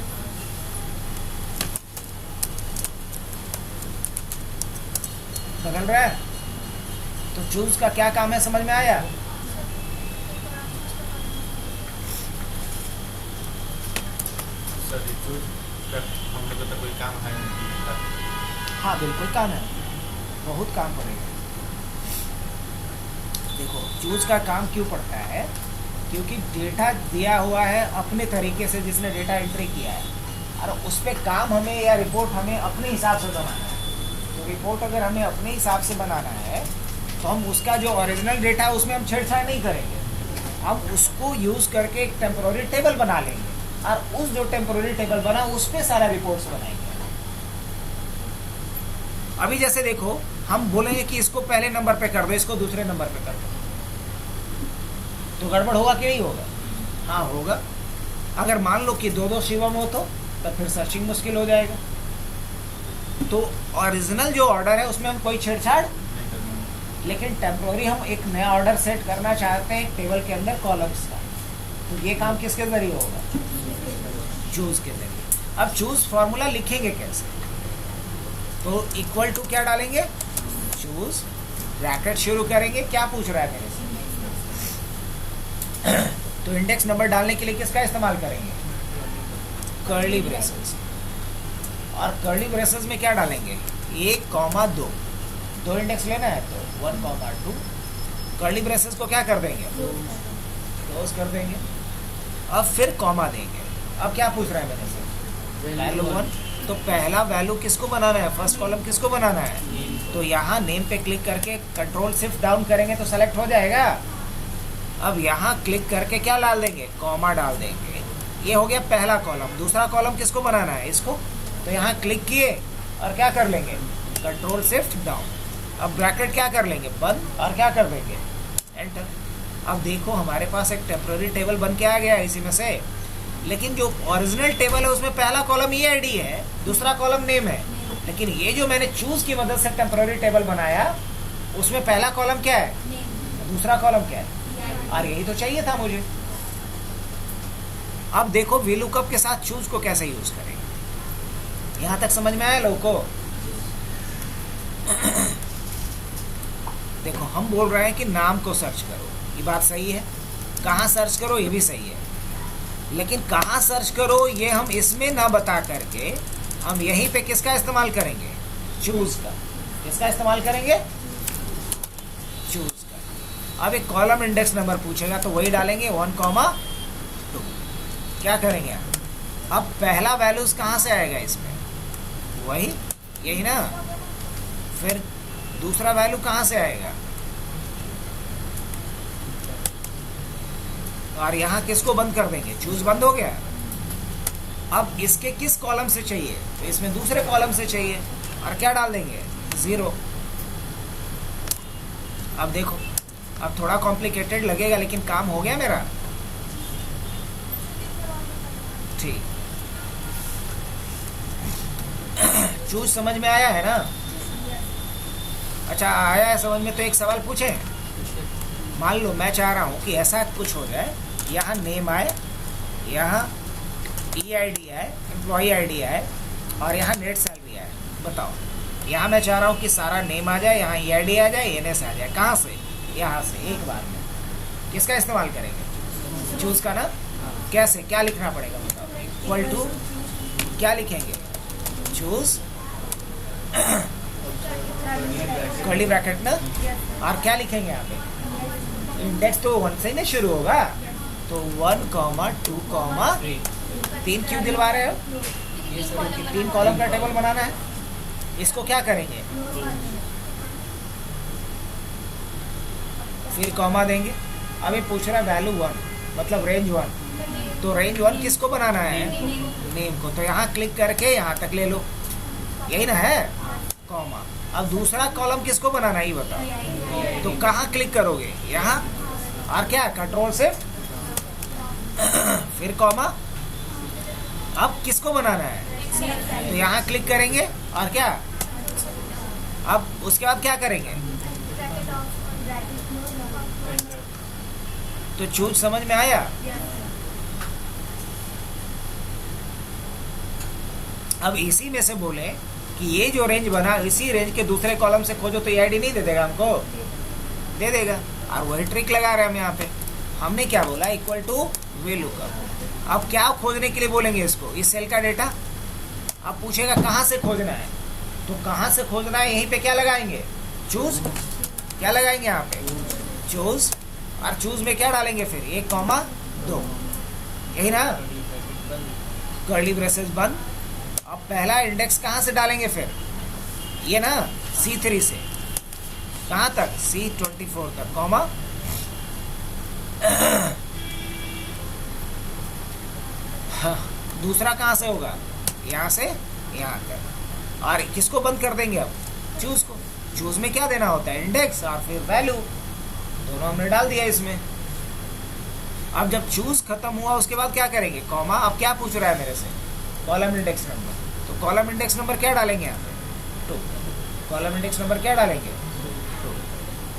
बदल रहा है। तो चूज का क्या काम है समझ में आया? हम लोग तो कोई काम है नहीं। हाँ बिल्कुल काम है, बहुत काम पड़ेगा। देखो चूज का काम क्यों पड़ता है? क्योंकि डेटा दिया हुआ है अपने तरीके से, जिसने डेटा एंट्री किया है, और उस पर काम हमें या रिपोर्ट हमें अपने हिसाब से बनाना है। तो रिपोर्ट अगर हमें अपने हिसाब से बनाना है तो तो हम उसका जो ओरिजिनल डेटा है उसमें हम छेड़छाड़ नहीं करेंगे, हम उसको यूज़ करके एक टेम्पोररी टेबल बना लेंगे और उस जो टेम्पोररी टेबल बना उस पर सारा रिपोर्ट्स बनाएंगे। अभी जैसे देखो हम बोलेंगे कि इसको पहले नंबर पे कर दो, इसको दूसरे नंबर पे कर दो, तो गड़बड़ होगा कि नहीं होगा? हाँ होगा। अगर मान लो कि दो शिवम हो तो तब फिर सर्चिंग मुश्किल हो जाएगा। तो ओरिजिनल जो ऑर्डर है उसमें हम कोई छेड़छाड़, लेकिन टेम्पोररी हम एक नया ऑर्डर सेट करना चाहते हैं टेबल के अंदर कॉलम्स का, तो ये काम किसके जरिए होगा? चूज के जरिए। अब चूज फॉर्मूला लिखेंगे कैसे? तो इक्वल टू क्या डालेंगे? चूज, ब्रैकेट शुरू करेंगे। क्या पूछ रहा है मेरे से? तो इंडेक्स नंबर डालने के लिए किसका इस्तेमाल करेंगे? Curly braces. और कर्ली ब्रेसेस में क्या डालेंगे? 1,2 दो इंडेक्स लेना है तो 1,2 कर्ली ब्रेसेस को क्या कर देंगे? क्लोज कर देंगे। अब फिर कॉमा देंगे। अब क्या पूछ रहा है मेरे से? वैल्यू 1। तो पहला वैल्यू किसको बनाना है? फर्स्ट कॉलम किसको बनाना है? तो यहाँ नेम पे क्लिक करके कंट्रोल शिफ्ट डाउन करेंगे तो सेलेक्ट हो जाएगा। अब यहाँ क्लिक करके क्या डाल देंगे? कॉमा डाल देंगे। ये हो गया पहला कॉलम। दूसरा कॉलम किसको बनाना है? इसको। तो यहाँ क्लिक किए और क्या कर लेंगे? Control shift down. अब ब्रैकेट क्या कर लेंगे? बंद। और क्या कर देंगे? एंटर। अब देखो हमारे पास एक टेम्पररी टेबल बन के आ गया है इसी में से, लेकिन जो ओरिजिनल टेबल है उसमें पहला कॉलम ये आईडी है, दूसरा कॉलम नेम है, लेकिन ये जो मैंने चूज की मदद से टेम्पररी टेबल बनाया उसमें पहला कॉलम क्या है, दूसरा कॉलम क्या है, और यही तो चाहिए था मुझे। अब देखो VLOOKUP के साथ चूज को कैसे यूज करेंगे। यहां तक समझ में आया लोगों को? देखो हम बोल रहे हैं कि नाम को सर्च करो, ये बात सही है। कहाँ सर्च करो, ये भी सही है, लेकिन कहाँ सर्च करो ये हम इसमें ना बता करके हम यहीं पे किसका इस्तेमाल करेंगे? चूज का। किसका इस्तेमाल करेंगे? चूज का। अब एक कॉलम इंडेक्स नंबर पूछेगा तो वही डालेंगे 1,2। क्या करेंगे अब पहला वैल्यूज कहाँ से आएगा इसमें? वही, यही ना। फिर दूसरा वैल्यू कहाँ से आएगा? और यहाँ किसको बंद कर देंगे? चूज बंद हो गया। अब इसके किस कॉलम से चाहिए? तो इसमें दूसरे कॉलम से चाहिए, और क्या डाल देंगे? 0। अब देखो, अब थोड़ा कॉम्प्लिकेटेड लगेगा लेकिन काम हो गया मेरा। ठीक, चूज समझ में आया है ना? अच्छा आया है समझ में। तो एक सवाल पूछे, मान लो मैं चाह रहा हूँ कि ऐसा कुछ हो जाए, यहाँ नेम आए, यहाँ EID आए, एम्प्लॉई ID आए, और यहाँ नेट सैलरी आए। बताओ, यहाँ मैं चाह रहा हूँ कि सारा नेम आ जाए, यहाँ EID आ जाए, NS आ जाए। कहाँ से? यहाँ से, एक बार में। किसका इस्तेमाल करेंगे? चूज का ना। कैसे, क्या लिखना पड़ेगा बताओ? इक्वल टू क्या लिखेंगे? चूज कर्ली ब्रैकेट ना, और क्या लिखेंगे यहाँ पे? इंडेक्स तो 1 से ही ना शुरू होगा, तो 1,2,3 क्यों दिलवा रहे हो? ये सब 3 कॉलम का टेबल बनाना है। इसको क्या करेंगे? फिर कॉमा देंगे। अभी पूछ रहा है वैल्यू 1 मतलब रेंज 1, तो रेंज 1 किसको बनाना है? नेम को। तो यहाँ क्लिक करके यहाँ तक ले लो, यही ना है, कॉमा। अब दूसरा कॉलम किसको बनाना है ये बताओ? तो कहाँ क्लिक करोगे? यहाँ, और क्या? कंट्रोल से फिर कॉमा। अब किसको बनाना है? तो यहाँ क्लिक करेंगे, और क्या? अब उसके बाद क्या करेंगे? तो चूज समझ में आया? अब इसी में से बोले कि ये जो रेंज बना, इसी रेंज के दूसरे कॉलम से खोजो, तो EID नहीं दे देगा हमको? दे देगा। और वही ट्रिक लगा रहे हैं हम यहाँ पे। हमने क्या बोला? Equal to VLOOKUP। अब क्या खोजने के लिए बोलेंगे इसको? इस सेल का डेटा। अब पूछेगा कहाँ से खोजना है, तो कहाँ से खोजना है यहीं पे क्या लगाएंगे? चूज। क्या लगाएंगे यहाँ पे? चूज। और चूज में क्या डालेंगे फिर? 1,2, यही ना, कर्ली ब्रेसेस बंद। अब पहला इंडेक्स कहाँ से डालेंगे फिर? ये ना, C3 से। कहाँ तक? C24 तक, कॉमा हाँ, दूसरा कहाँ से होगा? यहाँ से यहाँ तक। और किसको बंद कर देंगे अब? चूज को। चूज में क्या देना होता है? इंडेक्स और फिर वैल्यू, दोनों हमने डाल दिया इसमें। अब जब चूज खत्म हुआ उसके बाद क्या करेंगे? कॉमा। अब क्या पूछ रहा है मेरे से? Column index number. तो कॉलम इंडेक्स नंबर क्या डालेंगे यहाँ पे? 2। कॉलम इंडेक्स नंबर क्या डालेंगे? 2।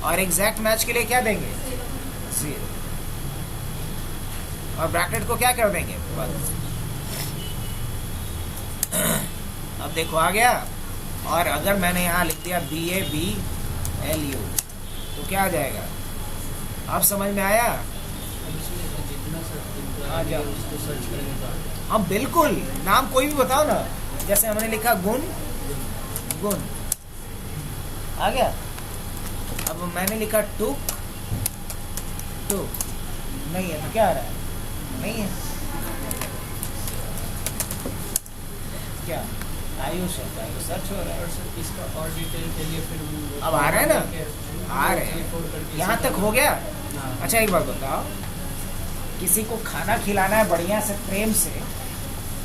और एग्जैक्ट मैच के लिए क्या देंगे? 0। और ब्रैकेट को क्या कर देंगे? 1। अब देखो आ गया। और अगर मैंने यहाँ लिख दिया BABLU तो क्या आ जाएगा? आप समझ में आया? आ जाओ। उसको सर्च करेंगे तो हाँ बिल्कुल, नाम कोई भी बताओ ना। जैसे हमने लिखा गुण, गुण आ गया। अब मैंने लिखा टुक, टुक नहीं है तो क्या आ रहा है? नहीं है। क्या आयुष है? आयुष सर्च हो रहा है। और सर इसका और डिटेल के लिए फिर वो अब आ रहा है ना? आ रहे हैं। यहाँ तक हो गया। हाँ। अच्छा एक बात बताओ, किसी को खाना खिलाना है बढ़िया से, प्रेम से,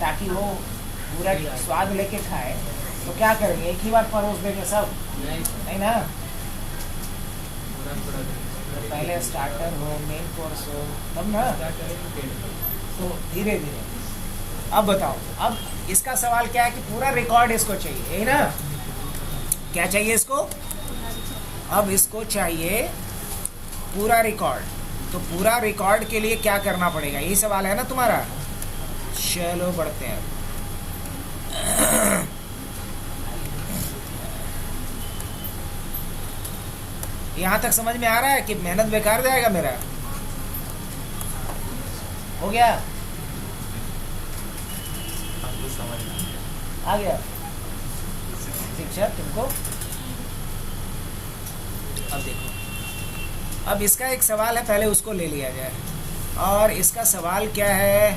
ताकि वो पूरा स्वाद लेके खाए, तो क्या करेंगे? एक ही बार परोस देंगे सब? नहीं ना। तो पहले स्टार्टर हो, मेन कोर्स हो, तब ना। तो धीरे धीरे। अब बताओ, अब इसका सवाल क्या है कि पूरा रिकॉर्ड इसको चाहिए, यही ना? क्या चाहिए इसको? अब इसको चाहिए पूरा रिकॉर्ड। तो पूरा रिकॉर्ड के लिए क्या करना पड़ेगा? यही सवाल है ना तुम्हारा? चलो बढ़ते हैं। यहां तक समझ में आ रहा है कि मेहनत बेकार जाएगा मेरा? हो गया? हमको समझ में आ गया। आ गया शिक्षक तुमको? अब देखो, अब इसका एक सवाल है, पहले उसको ले लिया जाए। और इसका सवाल क्या है?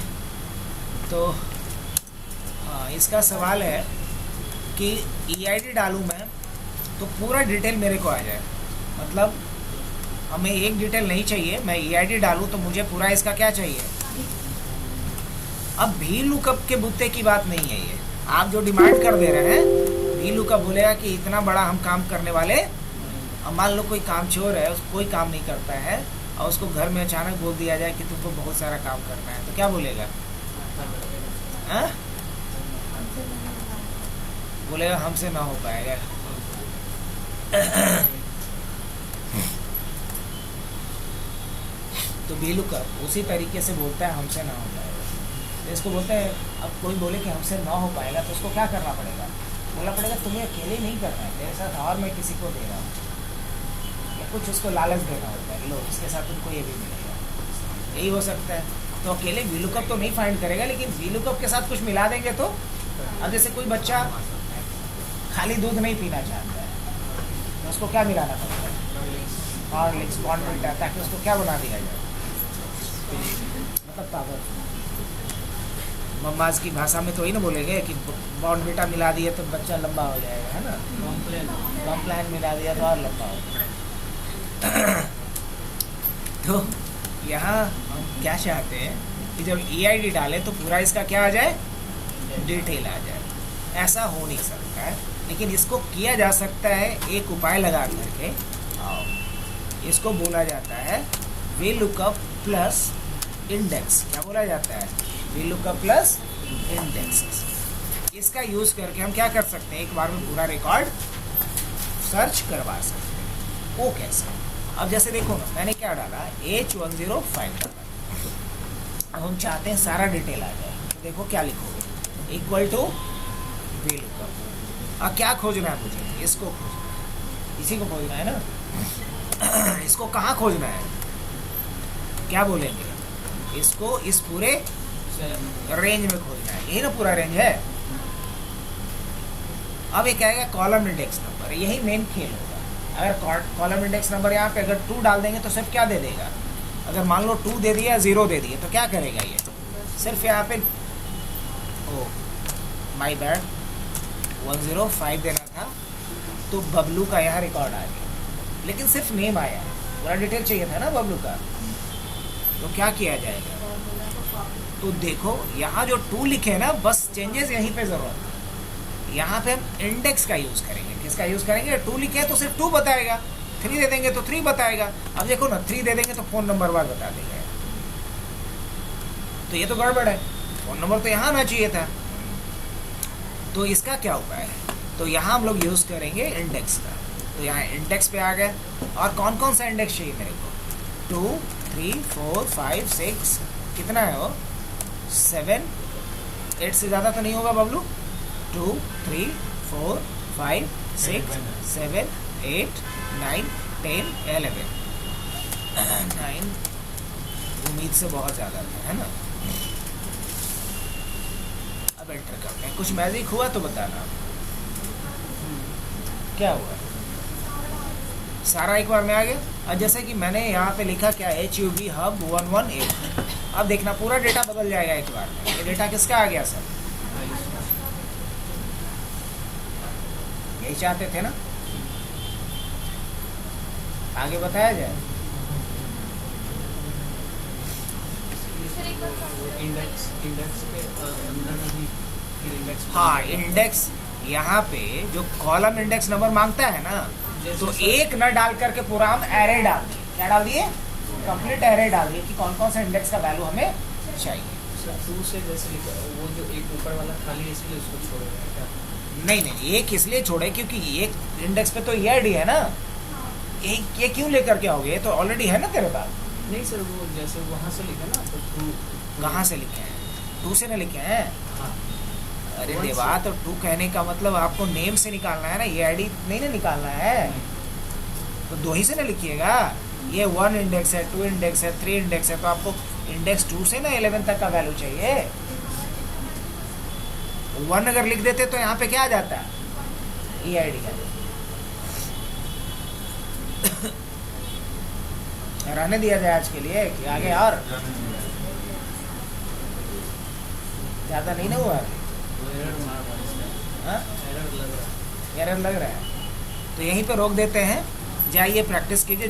तो हाँ, इसका सवाल है कि EID डालूं मैं तो पूरा डिटेल मेरे को आ जाए। मतलब हमें एक डिटेल नहीं चाहिए, मैं EID डालूं तो मुझे पूरा इसका क्या चाहिए? अब भी लुकअप के बुत्ते की बात नहीं है ये। आप जो डिमांड कर दे रहे हैं, भी लुकअप बोलेगा कि इतना बड़ा हम काम करने वाले। अब मान लो कोई काम चोर है, उसको कोई काम नहीं करता है, और उसको घर में अचानक बोल दिया जाए कि तुमको बहुत सारा काम करना है, तो क्या बोलेगा? हाँ? बोलेगा हमसे ना हो पाएगा। तो भी लुकअप उसी तरीके से बोलता है, हमसे ना हो पाएगा। तो इसको बोलते हैं, अब कोई बोले कि हमसे ना हो पाएगा तो उसको क्या करना पड़ेगा? बोलना पड़ेगा तुम्हें अकेले नहीं करना है, मेरे साथ और मैं किसी को दे रहा हूँ, या कुछ उसको लालच देना होता है, लो इसके साथ तुमको ये भी मिलेगा। यही हो सकता है। तो अकेले VLOOKUP तो नहीं फाइंड करेगा, लेकिन VLOOKUP के साथ कुछ मिला देंगे तो। अब जैसे कोई बच्चा खाली दूध नहीं पीना चाहता है तो उसको क्या मिलाना पड़ता है? हॉर्लिक्स, बॉर्नविटा, ताकि उसको क्या बना दिया जाए? मतलब ताकत। मम्माज की भाषा में तो वही ना बोलेंगे कि बॉर्नविटा मिला दिए तो बच्चा लंबा हो जाएगा, है ना? कॉम्प्लान मिला दिया तो और लंबा हो जाएगा। तो यहाँ हम क्या चाहते हैं कि जब EID डालें तो पूरा इसका क्या आ जाए? डिटेल आ जाए। ऐसा हो नहीं सकता है, लेकिन इसको किया जा सकता है एक उपाय लगा करके। इसको बोला जाता है VLOOKUP प्लस इंडेक्स। क्या बोला जाता है? VLOOKUP plus index. इसका यूज करके हम क्या कर सकते हैं? एक बार में पूरा रिकॉर्ड सर्च करवा सकते हैं। वो कैसे? अब जैसे देखो ना, मैंने क्या डाला? H105 डाला। अब हम चाहते हैं सारा डिटेल आ जाए, तो देखो क्या लिखोगे? Equal to VLOOKUP। अब क्या खोजना है मुझे? इसको खोजना है, इसी को खोजना है ना? इसको कहाँ खोजना है? क्या बोलेंगे? इसको इस पूरे रेंज में खोजना है, यही ना पूरा रेंज है। अब एक आएगा कॉलम इंडेक्स नंबर, यही मेन खेल होगा। अगर कॉलम इंडेक्स नंबर यहाँ पे अगर 2 डाल देंगे तो सिर्फ क्या दे देगा? अगर मान लो 2 दे दिया, 0 दे दिया, तो क्या करेगा ये? सिर्फ यहाँ पे ओ माय बैड 105 देना था, तो बबलू का यहाँ रिकॉर्ड आ गया। लेकिन सिर्फ नेम आया, पूरा डिटेल चाहिए था ना बबलू का। तो क्या किया जाएगा? तो देखो यहाँ जो 2 लिखे हैं ना, बस चेंजेस यहीं पे जरूरत है। यहाँ पे हम इंडेक्स का यूज करेंगे। किसका यूज करेंगे? 2 लिखे हैं तो सिर्फ 2 बताएगा, 3 दे देंगे तो 3 बताएगा। अब देखो ना, 3 दे देंगे तो फोन नंबर बाद बता देगा। तो ये तो गड़बड़ है, फोन नंबर तो यहाँ आना चाहिए था। तो इसका क्या उपाय है? तो यहाँ हम लोग यूज करेंगे इंडेक्स का। तो यहाँ इंडेक्स पे आ गए। और कौन कौन सा इंडेक्स चाहिए मेरे को? 2, 3, 4, 5, 6, कितना है वो? 7, 8 से ज़्यादा तो नहीं होगा बबलू? 2, 3, 4, 5, 6, 7, 8, 9, 10, 11, 9 उम्मीद से बहुत ज़्यादा था, है ना? अब एंटर करते हैं। कुछ मैजिक हुआ तो बताना। क्या हुआ? सारा एक बार में आ गया। और जैसे कि मैंने यहाँ पे लिखा क्या, HUB हब 118। अब देखना पूरा डेटा बदल जाएगा एक बार में। ये डेटा किसका आ गया सर? यही चाहते थे ना? आगे बताया जाए। इंडेक्स पे अंदर नहीं, फिर इंडेक्स। हाँ, इंडेक्स यहाँ पे जो कॉलम इंडेक्स नंबर मांगता है ना, तो एक न डाल करके पूरा हम एरे डाल दिए। क्या डाल दिए? कंप्लीट एरे डाल दिए कि कौन कौन सा इंडेक्स का वैल्यू हमें चाहिए। 2 से जैसे लिखा वो जो एक ऊपर वाला खाली है, इसलिए उसको छोड़ेगा क्या? नहीं, एक इसलिए छोड़े क्योंकि एक इंडेक्स पे तो ये आईडी है ना। एक ये क्यों लेकर के आओगे? ये तो ऑलरेडी है ना तेरे पास। नहीं सर, वो जैसे वहाँ से लिखा ना, तो 2 कहाँ से लिखे हैं? 2 से ना लिखे हैं? हाँ। अरे 1 देवा, तो 2 कहने का मतलब आपको नेम से निकालना है ना, ये आईडी नहीं ना निकालना है। तो 2 ही से ना लिखिएगा। ये 1 इंडेक्स है, 2 इंडेक्स है, 3 इंडेक्स है, तो आपको इंडेक्स 2 से ना 11 तक का वैल्यू चाहिए। 1 अगर लिख देते तो यहाँ पे क्या आ जाता है? ये आईडी का। रहने दिया जाए आज के लिए कि आगे और ज्यादा नहीं ना हुआ? वो एरर मार रहा है इसका। हाँ? एरर लग रहा है। एरर लग रहा है तो यहीं पे रोक देते हैं। जाइए प्रैक्टिस कीजिए।